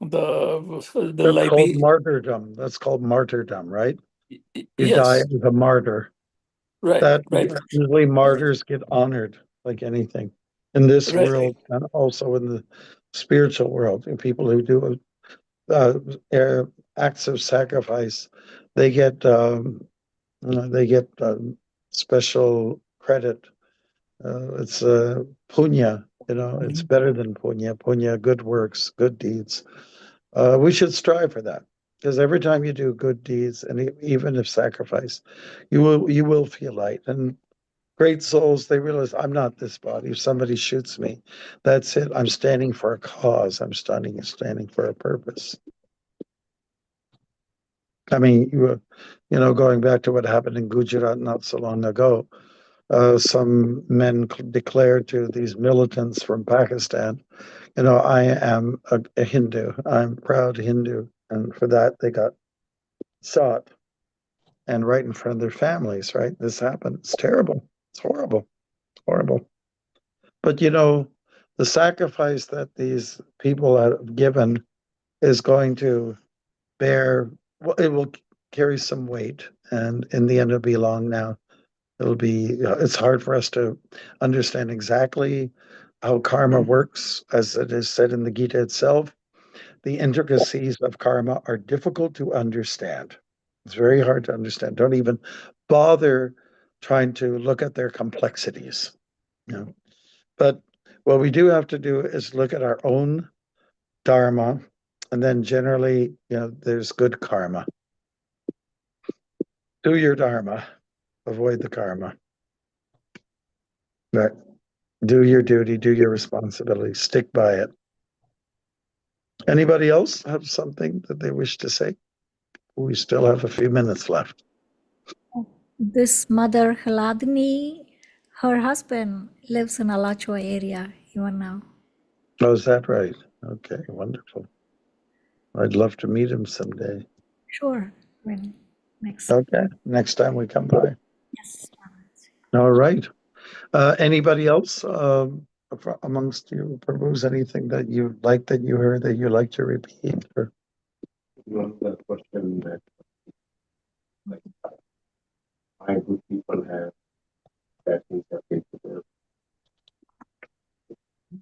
the That's called Libi, martyrdom. That's called martyrdom, right? You die yes, as a martyr. right, That right, usually martyrs get honored like anything. In this Right. world and also in the spiritual world, people who do acts of sacrifice, they get special credit. It's punya, it's better than punya. Punya, good works, good deeds. We should strive for that, because every time you do good deeds, and even if sacrifice, you will feel light. And great souls, they realize, I'm not this body. If somebody shoots me, that's it. I'm standing for a cause. I'm standing for a purpose. I mean, going back to what happened in Gujarat not so long ago, some men declared to these militants from Pakistan, I am a Hindu. I'm proud Hindu. And for that, they got shot, and right in front of their families, right? This happened. It's terrible. It's horrible. Horrible. But, the sacrifice that these people have given is going to bear, well, it will carry some weight. And in the end, it'll be long now. It's hard for us to understand exactly how karma works, as it is said in the Gita itself. The intricacies of karma are difficult to understand. It's very hard to understand. Don't even bother trying to look at their complexities. But what we do have to do is look at our own dharma, and then generally, there's good karma. Do your dharma, avoid the karma. Right. Do your duty, do your responsibility, stick by it. Anybody else have something that they wish to say? We still have a few minutes left. This mother, Hladni, her husband lives in Alachua area even now. Oh, is that right? Okay, wonderful. I'd love to meet him someday. Sure, when next. Okay, next time we come by. Yes. All right. Anybody else amongst you, Prabhus, anything that you like that you heard that you like to repeat? Or? One the question that why good people have bad things happen to them.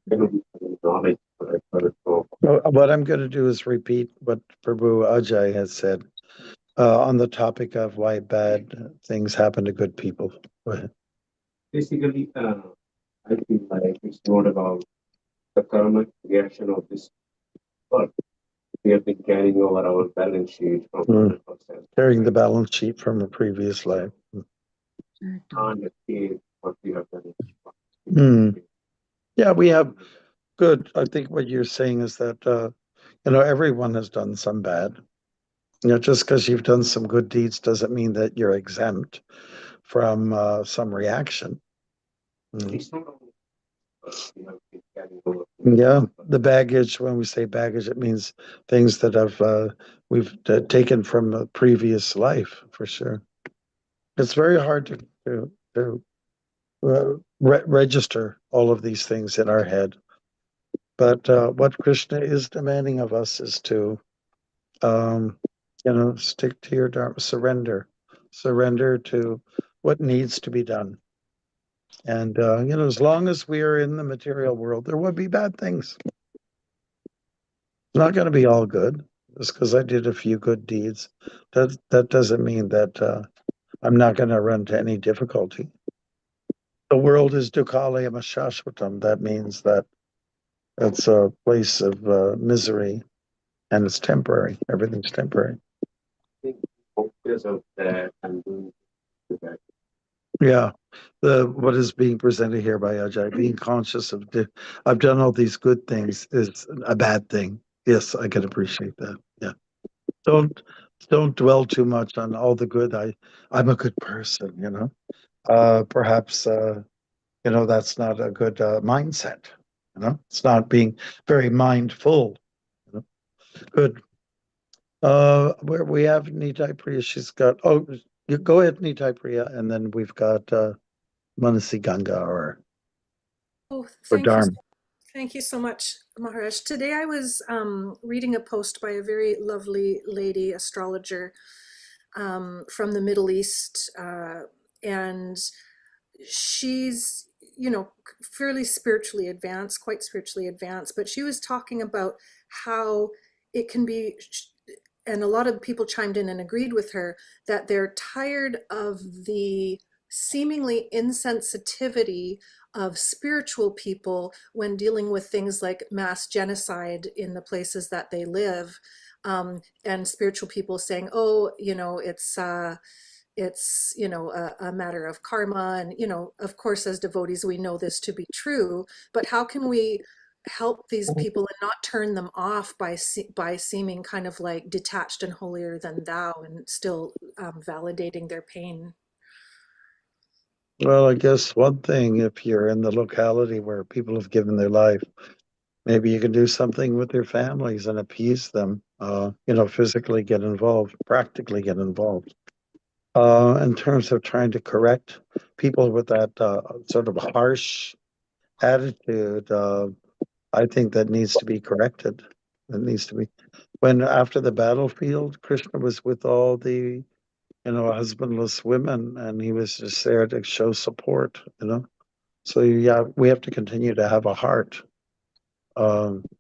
They don't have knowledge, but I've heard from. What I'm going to do is repeat what Prabhu Ajay has said on the topic of why bad things happen to good people. Go ahead. Basically, I feel like it's not about the karmic reaction of this world. We have been carrying over our balance sheet from 100%. Carrying the balance sheet from a previous life. Can't escape what we have done. Yeah, we have good. I think what you're saying is that, everyone has done some bad. Just because you've done some good deeds doesn't mean that you're exempt from some reaction. It's not only we have been carrying over. Yeah, the baggage, when we say baggage, it means things that we've taken from a previous life, for sure. It's very hard to register all of these things in our head. But what Krishna is demanding of us is to, stick to your dharma, surrender to what needs to be done. And, as long as we are in the material world, there will be bad things. It's not going to be all good. Just because I did a few good deeds, that doesn't mean that I'm not going to run into any difficulty. The world is dukkhalayam shashvatam. That means that it's a place of misery, and it's temporary. Everything's temporary. Focus of that and doing that. Yeah, what is being presented here by Ajay, being conscious of I've done all these good things is a bad thing. Yes, I can appreciate that. Yeah, don't dwell too much on all the good. I'm a good person. Perhaps that's not a good mindset. It's not being very mindful. Good. Where we have Nitai Priya, she's got. Oh, you go ahead, Nitai Priya, and then we've got Manasi Ganga or Dharma. Thank you so much, Maharaj. Today I was reading a post by a very lovely lady astrologer from the Middle East, and she's fairly spiritually advanced, quite spiritually advanced, but she was talking about how it can be, and a lot of people chimed in and agreed with her, that they're tired of the seemingly insensitivity of spiritual people when dealing with things like mass genocide in the places that they live, and spiritual people saying, oh, it's a matter of karma. And of course, as devotees, we know this to be true, but how can we help these people and not turn them off by seeming kind of like detached and holier than thou, and still validating their pain? Well, I guess one thing, if you're in the locality where people have given their life, maybe you can do something with their families and appease them, physically get involved, practically get involved. In terms of trying to correct people with that sort of harsh attitude, I think that needs to be corrected. It needs to be. When after the battlefield, Krishna was with all the, husbandless women, and he was just there to show support, So yeah, we have to continue to have a heart,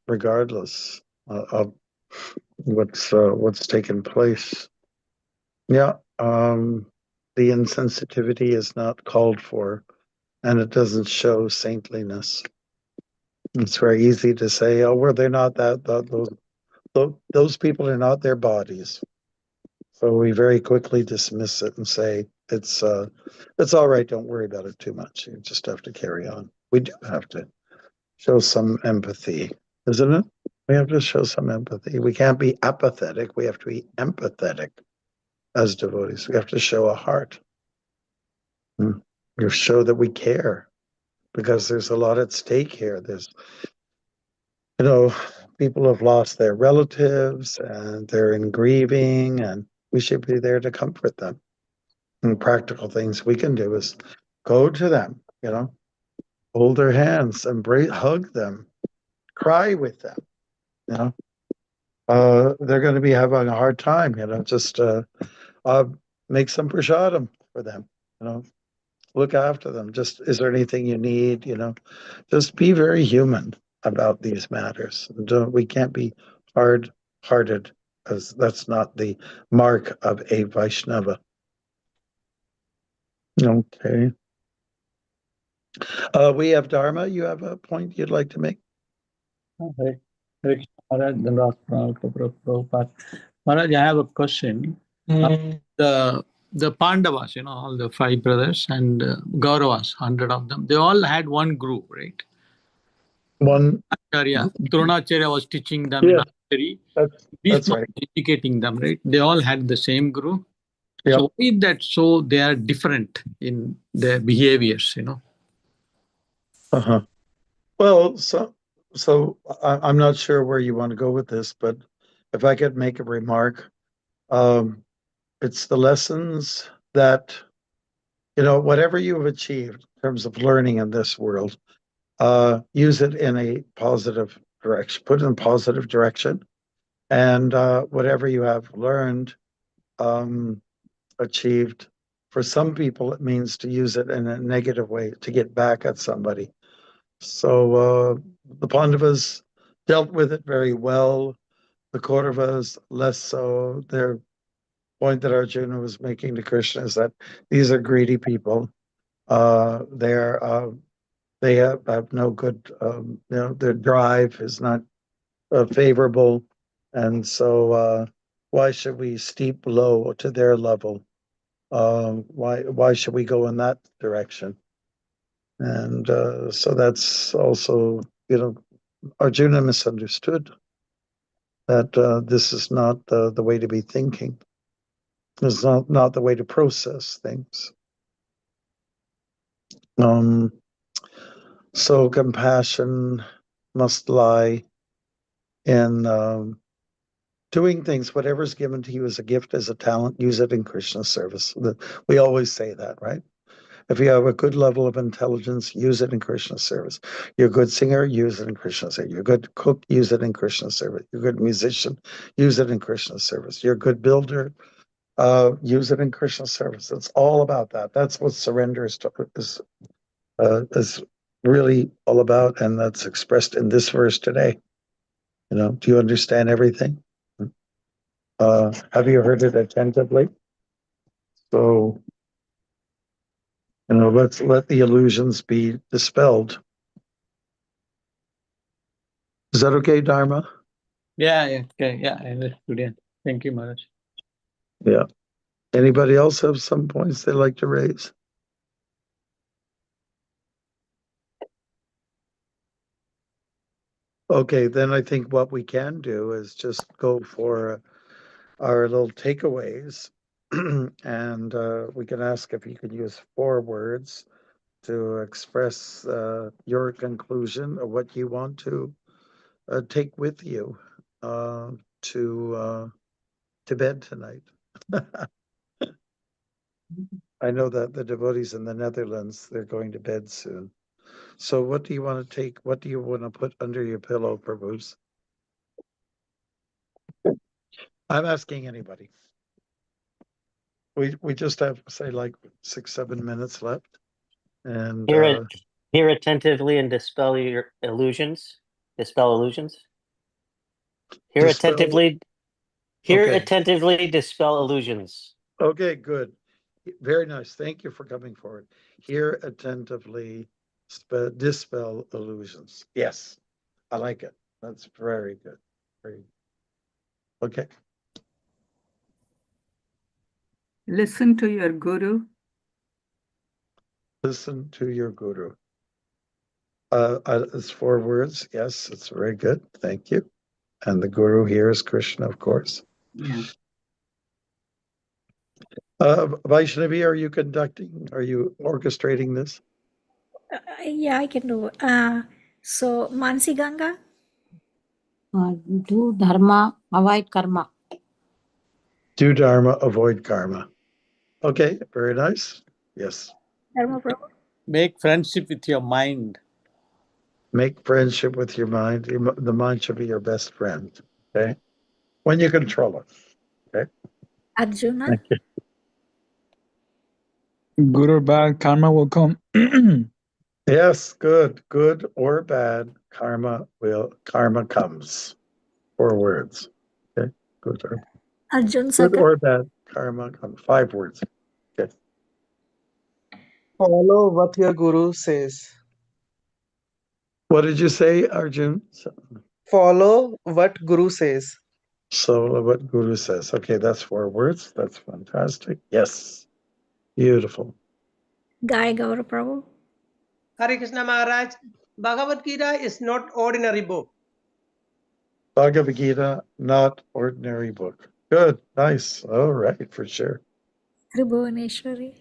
regardless of what's taken place. Yeah, the insensitivity is not called for, and it doesn't show saintliness. It's very easy to say, "Oh, well, they're not those people are not their bodies." So we very quickly dismiss it and say it's all right. Don't worry about it too much. You just have to carry on. We do have to show some empathy, isn't it? We have to show some empathy. We can't be apathetic. We have to be empathetic as devotees. We have to show a heart. You show that we care, because there's a lot at stake here. There's, people have lost their relatives and they're in grieving, and we should be there to comfort them. And practical things we can do is go to them, hold their hands, embrace, hug them, cry with them. They're going to be having a hard time. Just make some prasadam for them. Look after them. Just, is there anything you need? Just be very human about these matters. We can't be hard-hearted, because that's not the mark of a Vaishnava. Okay. We have Dharma. You have a point you'd like to make? Hare Krishna Maharaj, Dhanraj Pranam to Prabhupada. Maharaj, I have a question. The Pandavas, all the 5 brothers, and Kauravas, 100 of them, they all had one guru, right? One. Dronacharya was teaching them Yeah, in that's right. educating them, right? They all had the same guru. Yep. So why is that so they are different in their behaviors, Uh-huh. Well, so I'm not sure where you want to go with this, but if I could make a remark, it's the lessons that, whatever you have achieved in terms of learning in this world, use it in a positive direction, put it in a positive direction. And whatever you have learned, achieved, for some people, it means to use it in a negative way, to get back at somebody. So the Pandavas dealt with it very well. The Kauravas less so. Their point that Arjuna was making to Krishna is that these are greedy people. They have no good. Their drive is not favorable, and so why should we steep low to their level? Why should we go in that direction? And so that's also, Arjuna misunderstood that this is not the way to be thinking. It's not the way to process things. So compassion must lie in doing things, whatever's given to you as a gift, as a talent, use it in Krishna's service. We always say that, right? If you have a good level of intelligence, use it in Krishna's service. You're a good singer, use it in Krishna's service. You're a good cook, use it in Krishna's service. You're a good musician, use it in Krishna's service. You're a good builder, use it in Krishna's service. It's all about that. That's what surrender is really all about, and that's expressed in this verse today. Do you understand everything? Have you heard it attentively? So, let's let the illusions be dispelled. Is that okay, Dharma? Yeah, okay, yeah, I understood. Yeah. Thank you, Maharaj. Yeah. Anybody else have some points they'd like to raise? Okay, then I think what we can do is just go for our little takeaways. And we can ask if you could use 4 words to express your conclusion of what you want to take with you to bed tonight. I know that the devotees in the Netherlands, they're going to bed soon. So what do you want to take? What do you want to put under your pillow, Prabhus? I'm asking anybody. We just have, say, like 6-7 minutes left. And Hear attentively and dispel your illusions. Dispel illusions. Hear dispel. attentively. Hear Okay. attentively, dispel illusions. Okay, good. Very nice. Thank you for coming forward. Hear attentively, dispel illusions. Yes, I like it. That's very good. Very okay. Listen to your guru. Listen to your guru. It's 4 words. Yes, it's very good. Thank you. And the guru here is Krishna, of course. Yeah. Vaishnavi, are you conducting? Are you orchestrating this? Yeah, I can do. So, Mansi Ganga? Do dharma, avoid karma. Do dharma, avoid karma. Okay, very nice. Yes. Dharma Prabhu? Make friendship with your mind. Make friendship with your mind. The mind should be your best friend. Okay. When you control it. Okay. Arjuna? Thank you. Good or bad, karma will come. Yes, good. Good or bad, karma comes. 4 words. Okay. Good Arjun good Saka? or bad, karma comes. 5 words. Okay. Follow what your guru says. What did you say, Arjun? Follow what guru says. So what Guru says. Okay, that's 4 words. That's fantastic. Yes. Beautiful. Guy Gaura Prabhu? Hare Krishna Maharaj, Bhagavad Gita is not ordinary book. Bhagavad Gita, not ordinary book. Good. Nice. All right, for sure. Tribhuvaneshwari?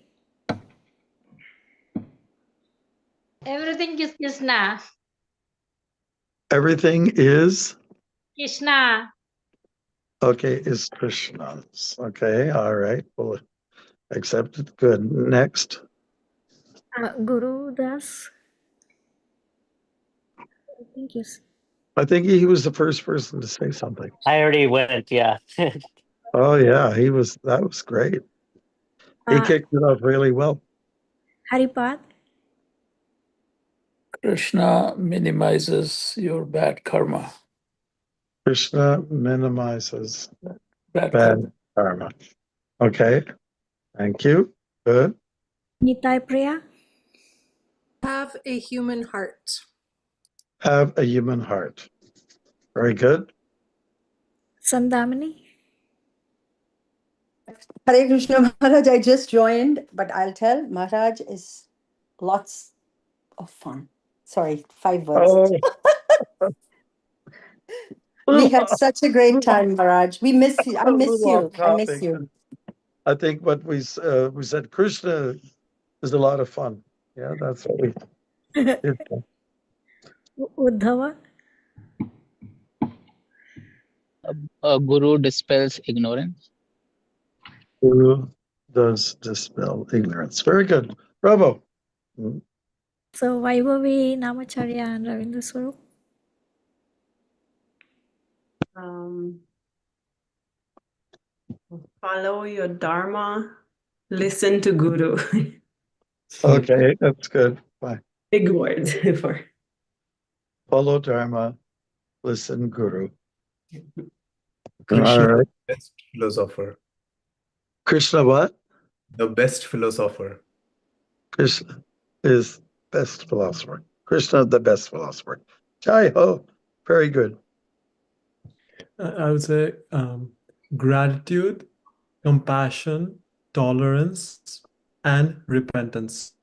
Everything is Krishna. Everything is Krishna. okay, is Krishna's. Okay, all right. We'll accept it. Good. Next. Guru Das? Thank you. I think he was the first person to say something. I already went, yeah. Oh yeah, that was great. He kicked it off really well. Haripad? Krishna minimizes your bad karma. Krishna minimizes Bad bad karma. Okay. Thank you. Good. Nitai Priya? Have a human heart. Have a human heart. Very good. Sandamini? Hare Krishna Maharaj, I just joined, but I'll tell Maharaj is lots of fun. Sorry, 5 words. Oh. We had such a great time, Maharaj. We miss you. I miss you. I miss you. I think what we said, Krishna is a lot of fun. Yeah, that's what we did. Uddhava? Guru dispels ignorance. Guru does dispel ignorance. Very good. Bravo. So, Vaibhavi, Namacharya, and Ravindra Swarup? Follow your dharma, listen to guru. Okay, that's good. Bye. big words for. Follow Dharma, listen Guru. Krishna, All right. the best philosopher. Krishna what? The best philosopher. Krishna is best philosopher. Krishna, the best philosopher. Jai ho. Very good. I would say gratitude, compassion, tolerance, and repentance.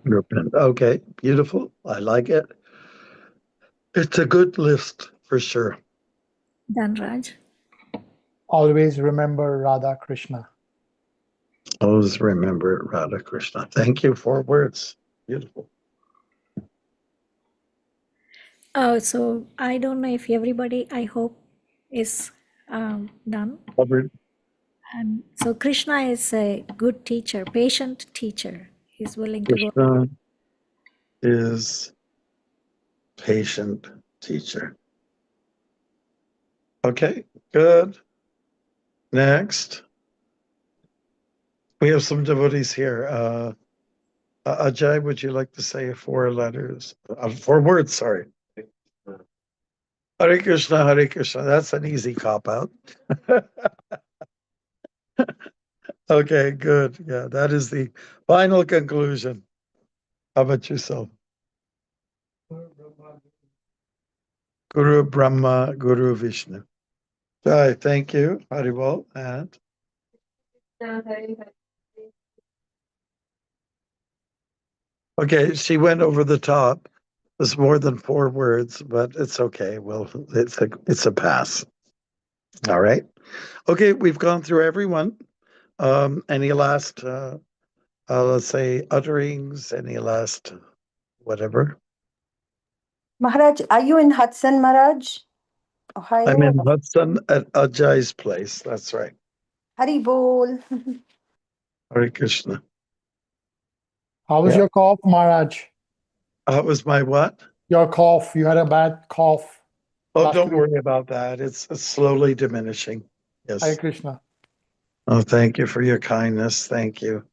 Repent. Okay, beautiful. I like it. It's a good list for sure. Done, Raj. Always remember Radha Krishna. Always remember it, Radha Krishna. Thank you. 4 words. Beautiful. Oh, so I don't know if everybody, I hope, is done. Covered. And so Krishna is a good teacher, patient teacher. He's willing to go. Krishna is patient teacher. Okay, good. Next. We have some devotees here. Ajay, would you like to say 4 letters? 4 words, sorry. Hare Krishna, Hare Krishna. That's an easy cop out. Okay, good. Yeah, that is the final conclusion. How about yourself? Guru Brahma, Guru Vishnu. Jai, thank you. Haribol. And okay, she went over the top. It's more than 4 words, but it's okay. Well, it's a pass. All right. Okay, we've gone through everyone. Any last let's say utterings, any last whatever? Maharaj, are you in Hudson, Maharaj? Ohio? I'm in Hudson at Ajay's place. That's right. Hari Bol. Hare Krishna. How was Yeah. your cough, Maharaj? How was my what? Your cough. You had a bad cough. Oh, last don't week. worry about that. It's slowly diminishing. Hare Yes. Krishna. Oh, thank you for your kindness. Thank you.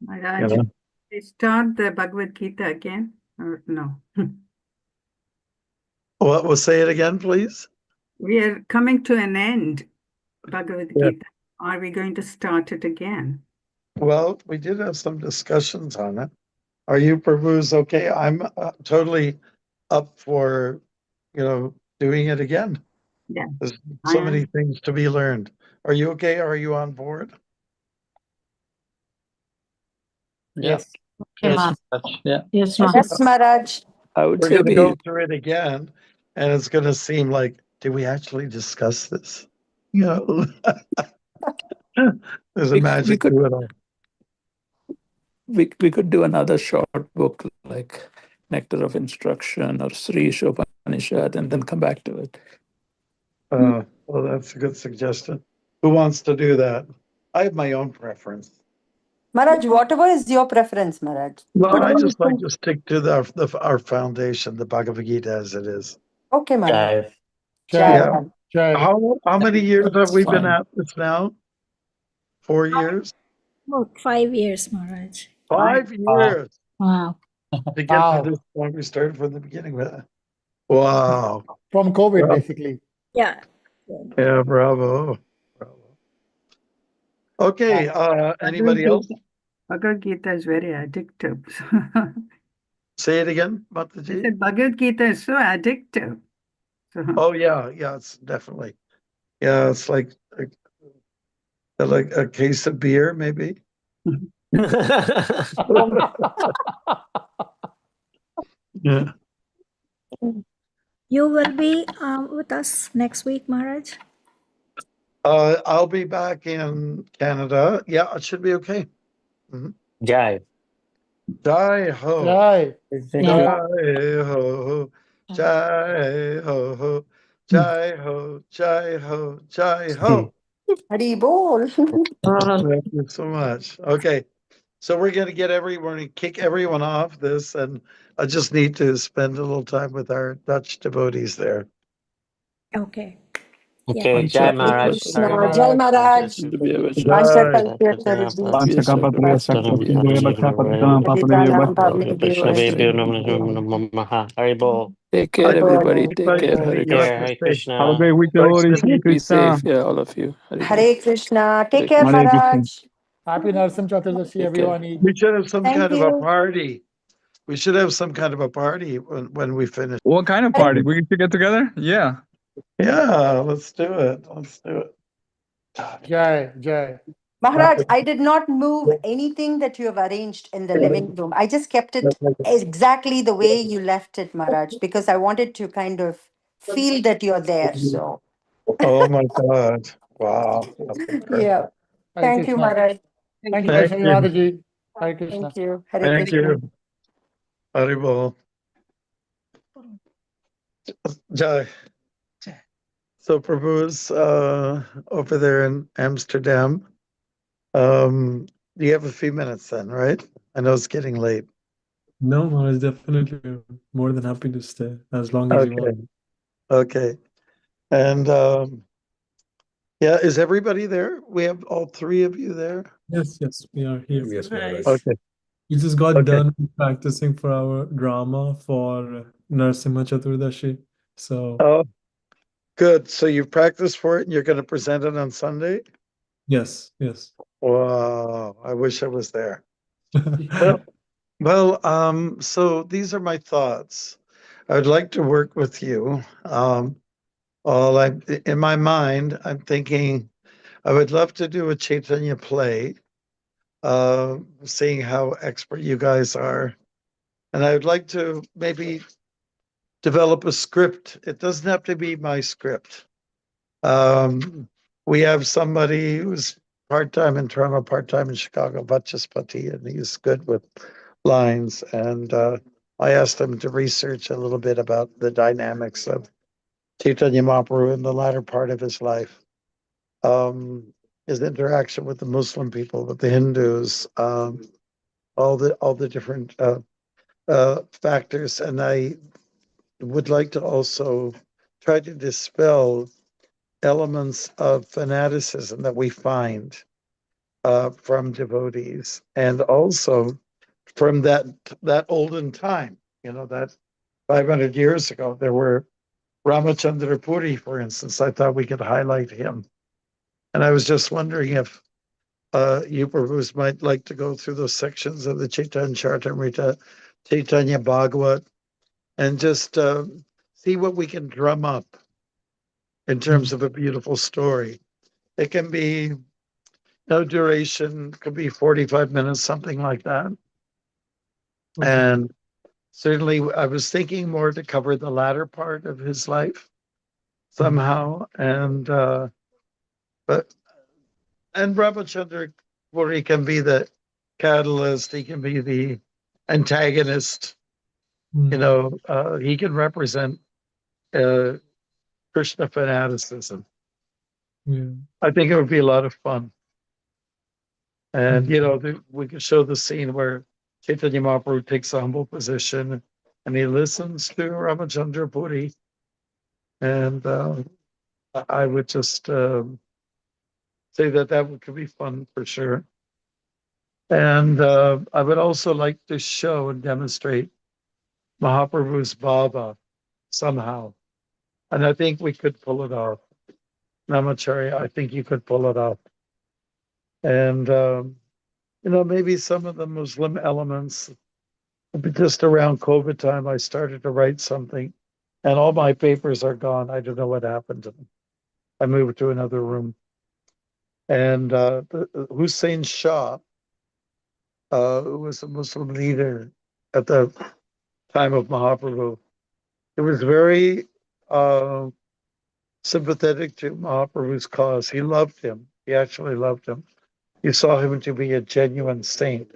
Maharaj, You know? we start the Bhagavad Gita again or no? What? Well, say it again, please. We are coming to an end, Bhagavad Yeah. Gita. Are we going to start it again? Well, we did have some discussions on it. Are you Prabhu's okay? I'm totally up for, doing it again. Yeah. There's I so am. many things to be learned. Are you okay? Are you on board? Yes. Okay, Yes. Ma. Yeah. Yes, Ma. Yes, Maharaj. I would We're say going to we go through it again, and it's going to seem like, did we actually discuss this? There's a we magic could to it all. we could do another short book like Nectar of Instruction or Sri Shopanishad and then come back to it. Well, that's a good suggestion. Who wants to do that? I have my own preference. Maharaj, whatever is your preference, Maharaj. Well, I Whatever you just like think. to stick to our foundation, the Bhagavad Gita as it is. Okay, Maharaj. Jai. Yeah. Jai. How many years have we been Fine. at this now? 4 years? About 5 years, Maharaj. 5 years Wow. to get to Wow. this point. We started from the beginning with it. Wow. From COVID, Well, basically. Yeah. yeah, bravo. Okay, anybody else? Bhagavad Gita is very addictive. Say it again, I Mataji. said Bhagavad Gita is so addictive. So, Oh yeah, it's definitely. Yeah, it's like a case of beer, maybe. Yeah. You will be with us next week, Maharaj? I'll be back in Canada. Yeah, it should be okay. Jai. Jai ho. Jai. Jai ho. Jai ho. Jai ho. Jai ho. Jai ho. Hari Bol. Thank you so much. Okay. So we're going to get everyone, kick everyone off this, and I just need to spend a little time with our Dutch devotees there. Okay. Okay, Jai Maharaj. Krishna. Hari Jai Bol. Maharaj. Krishna Baby Namaha. Hari Bol. Take care, everybody. Take care. Hare Take care. Krishna. Hare Krishna. Have a great week, devotees. Hare Be Krishna. safe, yeah, all of you. Hare Bol. Hare Krishna. Take Hare care, Hare Krishna. Maharaj. Happy Narsim Chaturdashi, Take care. everyone. We should have some Thank kind of a you. party. We should have some kind of a party when we finish. What kind of party? We can get together? Yeah. Yeah, let's do it. Let's do it. Jai. Maharaj, I did not move anything that you have arranged in the living room. I just kept it exactly the way you left it, Maharaj, because I wanted to kind of feel that you're there. So, Oh my God. Wow. That's incredible. yeah. Hare Thank you, Krishna. Maharaj. Thank you, Thank Vaishnavi you. Mataji. Hare Krishna. Thank you. Hare Thank Krishna. you. Haribol. Jai. So Prabhu's over there in Amsterdam. You have a few minutes then, right? I know it's getting late. No, Maharaj, definitely more than happy to stay as long as you want. Okay. And yeah, is everybody there? We have all three of you there? Yes, we are here. Yes, Maharaj. Okay. We just got Okay. done practicing for our drama for Narsimha Chaturdashi. So, Oh, good. So you practiced for it and you're going to present it on Sunday? yes. Wow. I wish I was there. Well, so these are my thoughts. I would like to work with you. In my mind, I'm thinking I would love to do a Chaitanya play, seeing how expert you guys are. And I would like to maybe develop a script. It doesn't have to be my script. We have somebody who's part-time in Toronto, part-time in Chicago, Vachaspati, and he's good with lines. And I asked him to research a little bit about the dynamics of Chaitanya Mahaprabhu in the latter part of his life. His interaction with the Muslim people, with the Hindus, all the different factors. And I would like to also try to dispel elements of fanaticism that we find from devotees, and also from that olden time. That 500 years ago, there were Ramachandra Puri, for instance. I thought we could highlight him, and I was just wondering if you Prabhus might like to go through those sections of the Chaitanya Charitamrita, Chaitanya Bhagavat, and just see what we can drum up in terms of a beautiful story. It can be no duration, could be 45 minutes, something like that. Okay. And certainly I was thinking more to cover the latter part of his life somehow. And Ramachandra Puri can be the catalyst, he can be the antagonist, he can represent Krishna fanaticism. Yeah. I think it would be a lot of fun. And, we could show the scene where Chaitanya Mahaprabhu takes a humble position and he listens to Ramachandra Puri. And I would just say that could be fun for sure. And I would also like to show and demonstrate Mahaprabhu's bhava somehow. And I think we could pull it off. Namacharya, I think you could pull it off. And, maybe some of the Muslim elements. Just around COVID time, I started to write something, and all my papers are gone. I don't know what happened to them. I moved to another room. And Hussein Shah, who was a Muslim leader at the time of Mahaprabhu, he was very sympathetic to Mahaprabhu's cause. He loved him. He actually loved him. He saw him to be a genuine saint.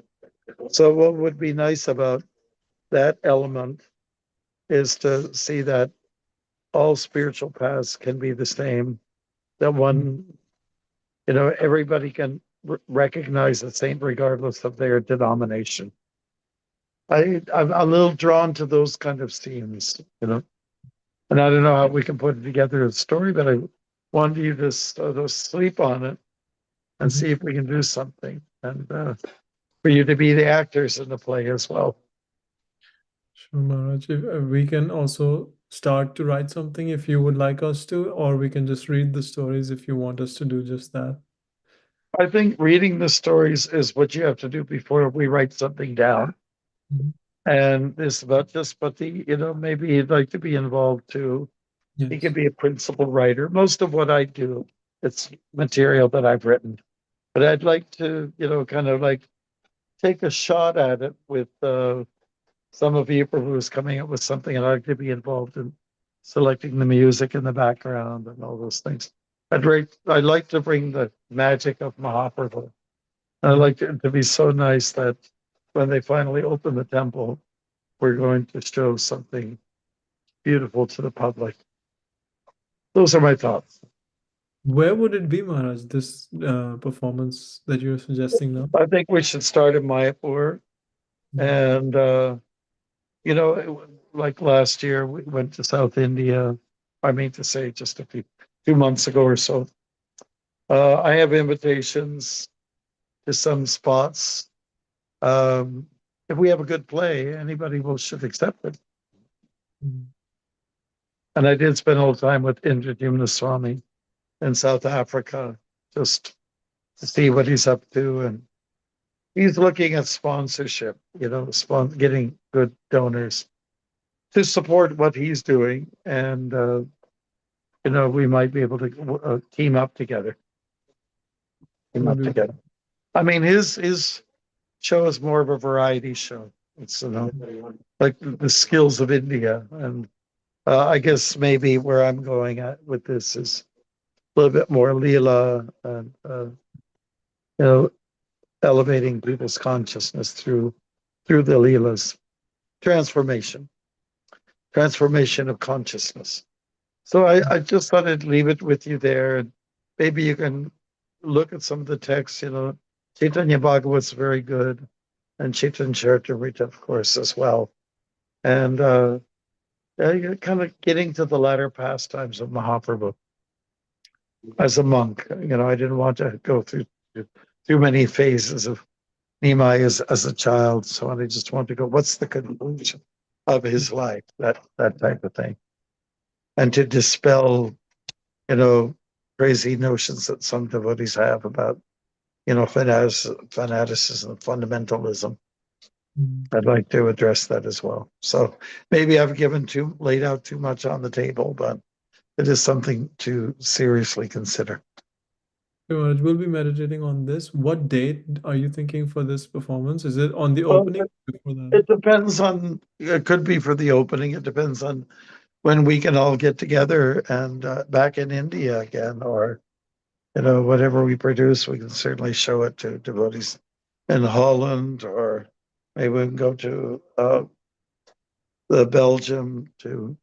So what would be nice about that element is to see that all spiritual paths can be the same, that one, everybody can recognize the saint regardless of their denomination. I'm a little drawn to those kind of scenes, and I don't know how we can put it together as a story, but want you to sort of sleep on it and see if we can do something, and for you to be the actors in the play as well. Sure, Maharaj. If, we can also start to write something if you would like us to, or we can just read the stories if you want us to do just that. I think reading the stories is what you have to do before we write something down. And this about just, but maybe he'd like to be involved too. Yes. He could be a principal writer. Most of what I do, it's material that I've written. But I'd like to, kind of like take a shot at it with some of you who's coming up with something, and I'd like to be involved in selecting the music in the background and all those things. I'd like to bring the magic of Mahaprabhu. I'd like it to be so nice that when they finally open the temple, we're going to show something beautiful to the public. Those are my thoughts. Where would it be, Maharaj, this performance that you're suggesting now? I think we should start in Mayapur. And, like last year, we went to South India. I mean to say just a few months ago or so. I have invitations to some spots. If we have a good play, anybody should accept it. And I did spend a little time with Bhaktimarga Swami in South Africa, just to see what he's up to. And he's looking at sponsorship, getting good donors to support what he's doing. And, we might be able to team up together. I mean, his show is more of a variety show. It's, like the skills of India. And I guess maybe where I'm going at with this is a little bit more Leela and, elevating people's consciousness through the Leelas. Transformation of consciousness. So I just thought I'd leave it with you there, and maybe you can look at some of the texts. Chaitanya Bhagavat's very good, and Chaitanya Charitamrita, of course, as well. And you're kind of getting to the latter pastimes of Mahaprabhu. As a monk, I didn't want to go through too many phases of Nimai as a child, so I just wanted to go, what's the conclusion of his life, that type of thing. And to dispel, crazy notions that some devotees have about, fanaticism, fundamentalism. I'd like to address that as well. So maybe I've laid out too much on the table, but it is something to seriously consider. We'll be meditating on this. What date are you thinking for this performance? Is it on the opening? Before that? It depends on, it could be for the opening. It depends on when we can all get together and back in India again, or, whatever we produce, we can certainly show it to devotees in Holland, or maybe we can go to the Belgium to,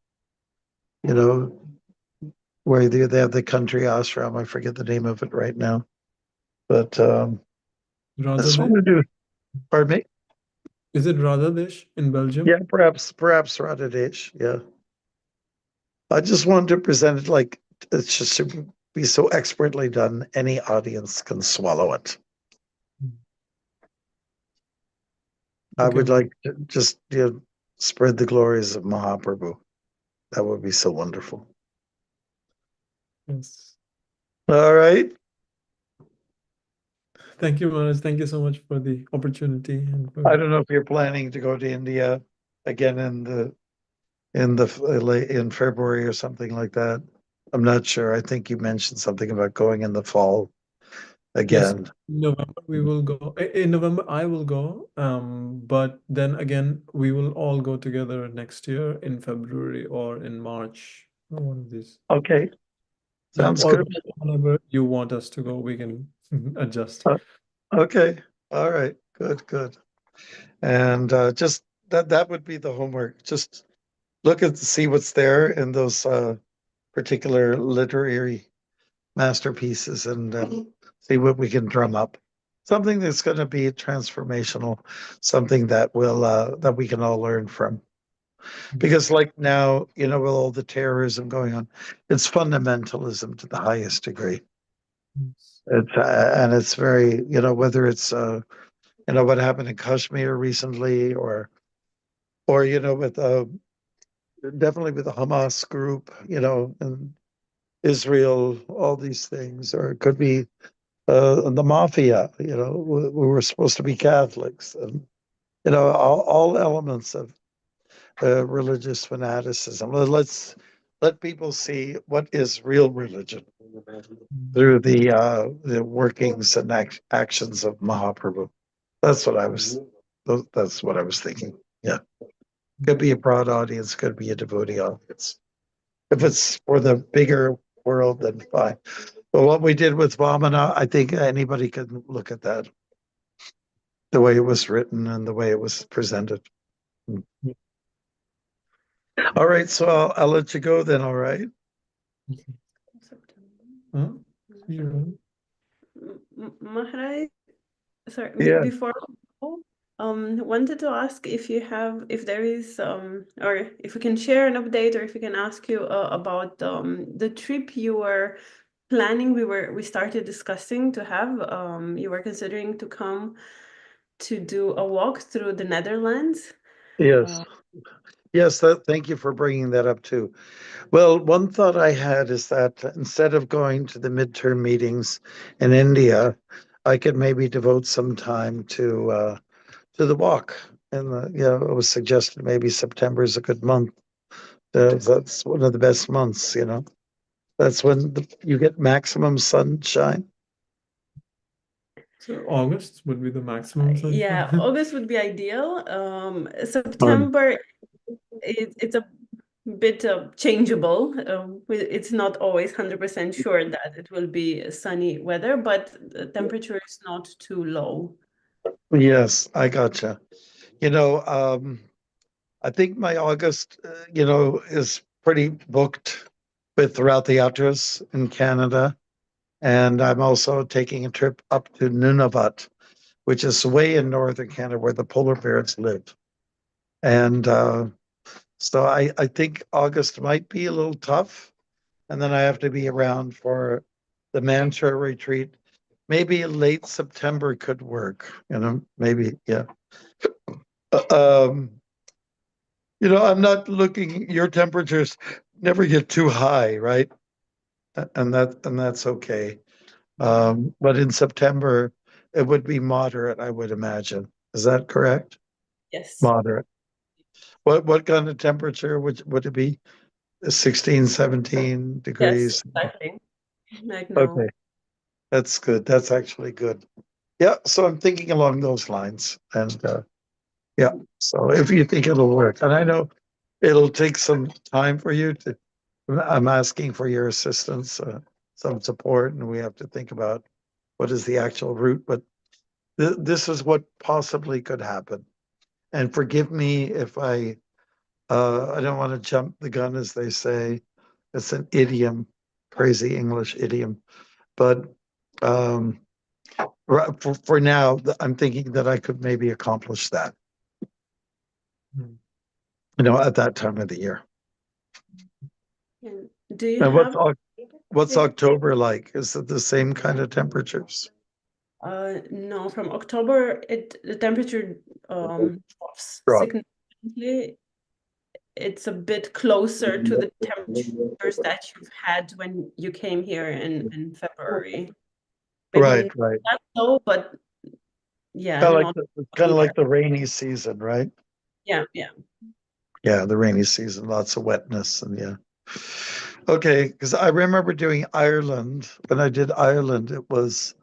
where they have the country ashram. I forget the name of it right now. But I just want to do, pardon me? Is it Radhadesh in Belgium? Yeah, perhaps Radhadesh, yeah. I just wanted to present it like it should be so expertly done, any audience can swallow it. I would like to just spread the glories of Mahaprabhu. That would be so wonderful. Yes. All right. Thank you, Maharaj. Thank you so much for the opportunity. And I don't know if you're planning to go to India again in February or something like that. I'm not sure. I think you mentioned something about going in the fall again. Yes, in November we will go. In November I will go. But then again we will all go together next year in February or in March. One of these. Okay. Sounds or good. whenever you want us to go, we can adjust. Okay. All right. Good. And just that would be the homework. Just look see what's there in those particular literary masterpieces, and see what we can drum up. Something that's going to be transformational, something that will that we can all learn from. Because like now, with all the terrorism going on, it's fundamentalism to the highest degree. And it's very, whether it's, what happened in Kashmir recently or, with definitely with the Hamas group, and Israel, all these things, or it could be the mafia, we were supposed to be Catholics, and all elements of religious fanaticism. Let people see what is real religion through the workings and actions of Mahaprabhu. That's what I was. That's what I was thinking. Yeah, could be a broad audience, could be a devotee audience. If it's for the bigger world, then fine. But what we did with Vamana, I think anybody can look at that, the way it was written and the way it was presented. All right, so I'll let you go then. All right. Huh? Yeah. Maharaj, sorry, Yeah. before wanted to ask if there is or if we can share an update, or if we can ask you about the trip you were planning. We started discussing to have. You were considering to come to do a walk through the Netherlands. Yes. Yes, thank you for bringing that up too. Well, one thought I had is that instead of going to the midterm meetings in India, I could maybe devote some time to the walk. And it was suggested maybe September is a good month. That's one of the best months. That's when you get maximum sunshine. So August would be the maximum sunshine. Yeah, August would be ideal. September, it's a bit changeable. It's not always 100% sure that it will be sunny weather, but the temperature is not too low. Yes, I gotcha. I think my August, is pretty booked with Rath Yatras in Canada. And I'm also taking a trip up to Nunavut, which is way in northern Canada where the polar bears live. And so I think August might be a little tough. And then I have to be around for the mantra retreat. Maybe late September could work, maybe, yeah. I'm not looking, your temperatures never get too high, right? And that's okay. But in September, it would be moderate, I would imagine. Is that correct? Yes. Moderate. What kind of temperature would it be? 16, 17 degrees? Yes, exactly. Like now. Okay, that's good. That's actually good. Yeah, so I'm thinking along those lines. And yeah, so if you think it'll work, and I know it'll take some time for you to, I'm asking for your assistance, some support, and we have to think about what is the actual route, but this is what possibly could happen. And forgive me if I don't want to jump the gun, as they say. It's an idiom, crazy English idiom. But for now, I'm thinking that I could maybe accomplish that, at that time of the year. And do you And have? what's October like? Is it the same kind of temperatures? No, from October, the temperature drops Drop. significantly. It's a bit closer to the temperatures that you've had when you came here in February. Maybe Right. not so, but yeah, Kind of like the rainy season, right? Yeah. Yeah, the rainy season, lots of wetness, and yeah. Okay, because I remember doing Ireland. When I did Ireland, it was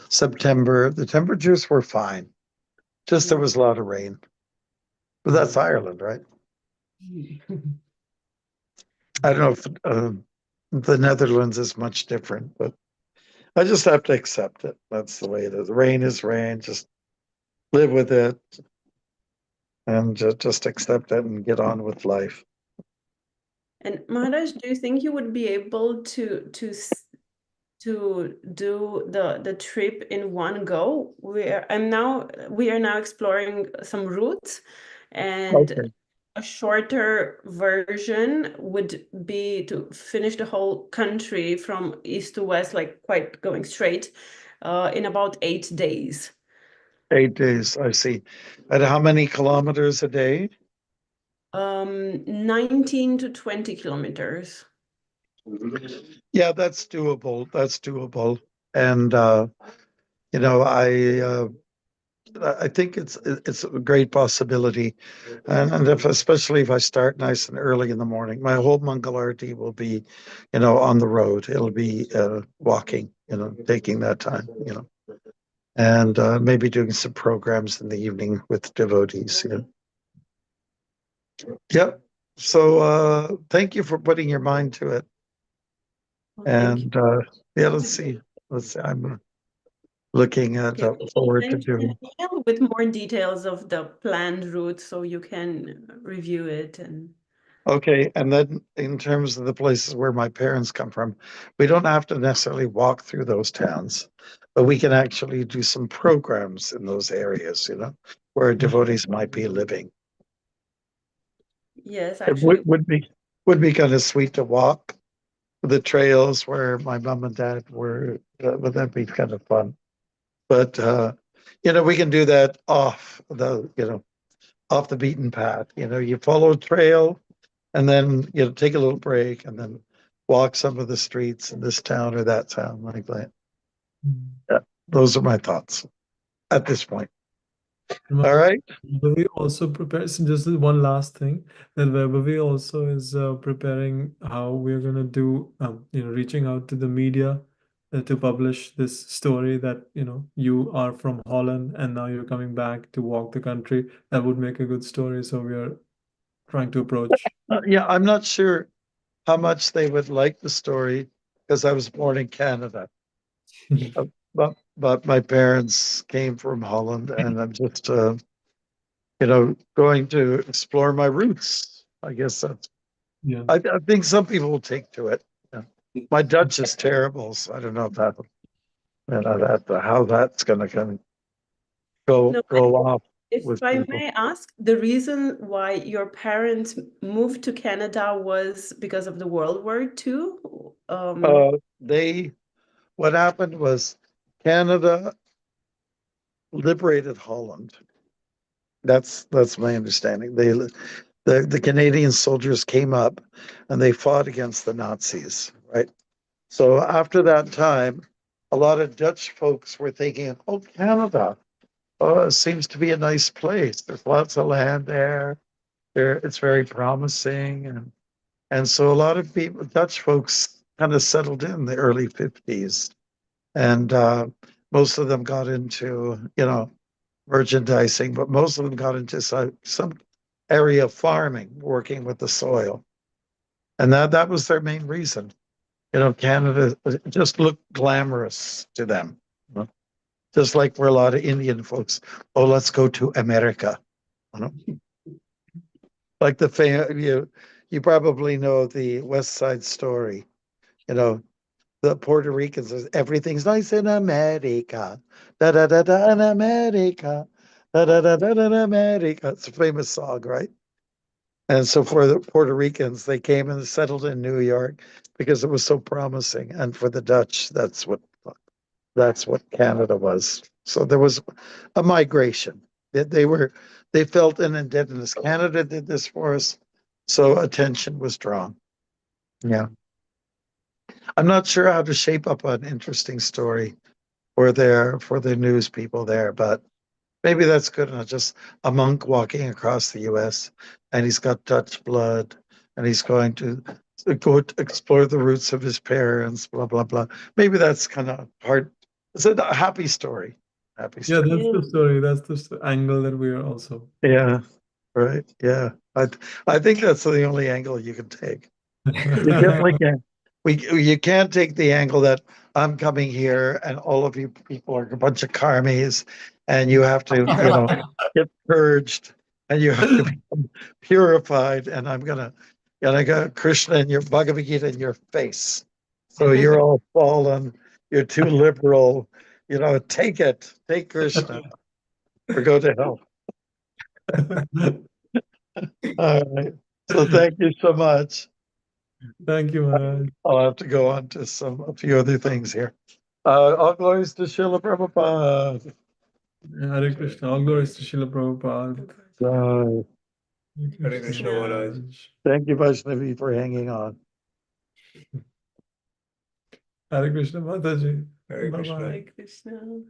September. The temperatures were fine. Just there was a lot of rain. But that's Ireland, right? I don't know if the Netherlands is much different, but I just have to accept it. That's the way it is. Rain is rain. Just live with it and just accept it and get on with life. And Maharaj, do you think you would be able to do the trip in one go? We are now exploring some routes, and Okay. a shorter version would be to finish the whole country from east to west, like quite going straight, in about 8 days. 8 days, I see. And how many kilometers a day? 19 to 20 kilometers. Yeah, that's doable. That's doable. And you know, I think it's a great possibility, and if especially if I start nice and early in the morning, my whole Mangalarti will be, you know, on the road. It'll be walking, you know, taking that time, you know, and maybe doing some programs in the evening with devotees. You know. Yep. So thank you for putting your mind to it. And yeah, let's see. I'm looking at Okay, forward to send you an doing. email with more details of the planned route so you can review it. And Okay, and then in terms of the places where my parents come from, we don't have to necessarily walk through those towns, but we can actually do some programs in those areas, you know, where devotees might be living. yes, It actually, would be kind of sweet to walk the trails where my mom and dad were. Would that be kind of fun? But you know, we can do that off the beaten path. You know, you follow a trail, and then you know take a little break, and then walk some of the streets in this town or that town like that. Yeah, those are my thoughts at this point. All right. Vaibhavi also prepares, just one last thing, that Vaibhavi also is preparing how we're going to do, you know, reaching out to the media to publish this story that, you know, you are from Holland and now you're coming back to walk the country. That would make a good story. So we are trying to approach. Yeah, I'm not sure how much they would like the story because I was born in Canada. But my parents came from Holland, and I'm just you know going to explore my roots. I guess that's. Yeah. I think some people will take to it. Yeah. My Dutch is terrible, so I don't know if that, you know, how that's going to kind of no, go off if with I people. may ask, the reason why your parents moved to Canada was because of the World War II? What happened was Canada liberated Holland. That's my understanding. The Canadian soldiers came up and they fought against the Nazis, right? So after that time, a lot of Dutch folks were thinking, "Oh, Canada, oh, it seems to be a nice place. There's lots of land there. It's very promising." And so a lot of people, Dutch folks, kind of settled in the early 50s, and most of them got into, you know, merchandising, but most of them got into some area of farming, working with the soil, and that was their main reason. You know, Canada just looked glamorous to them, you know? Just like for a lot of Indian folks. Oh, let's go to America. You know? Like you probably know the West Side Story. You know, the Puerto Ricans, everything's nice in America. Da da da da in America. Da da da da da in America. It's a famous song, right? And so for the Puerto Ricans, they came and settled in New York because it was so promising. And for the Dutch, that's what Canada was. So there was a migration. They felt an indebtedness. Canada did this for us, so attention was drawn. Yeah. I'm not sure how to shape up an interesting story for the news people there, but maybe that's good enough. Just a monk walking across the U.S. and he's got Dutch blood, and he's going to go to explore the roots of his parents. Blah blah blah. Maybe that's kind of hard. It's a happy story. Happy Yeah, story. that's the story. That's the angle that we are also. Yeah. Right. Yeah. I think that's the only angle you can take. You definitely can. You can't take the angle that I'm coming here and all of you people are a bunch of karmis and you have to, you know, get purged and you have to become purified, and I'm gonna go Krishna and your Bhagavad Gita in your face. So you're all fallen, you're too liberal, you know, take Krishna or go to hell. All right. So thank you so much. Thank you, Maharaj. I'll have to go on to a few other things here. All glories to Srila Prabhupada. Hare Krishna. All glories to Srila Prabhupada. Hare Krishna Maharaj. Thank you, Vaishnavi, for hanging on. Hare Krishna Mataji. Hare Krishna. Bye-bye. Hare Krishna.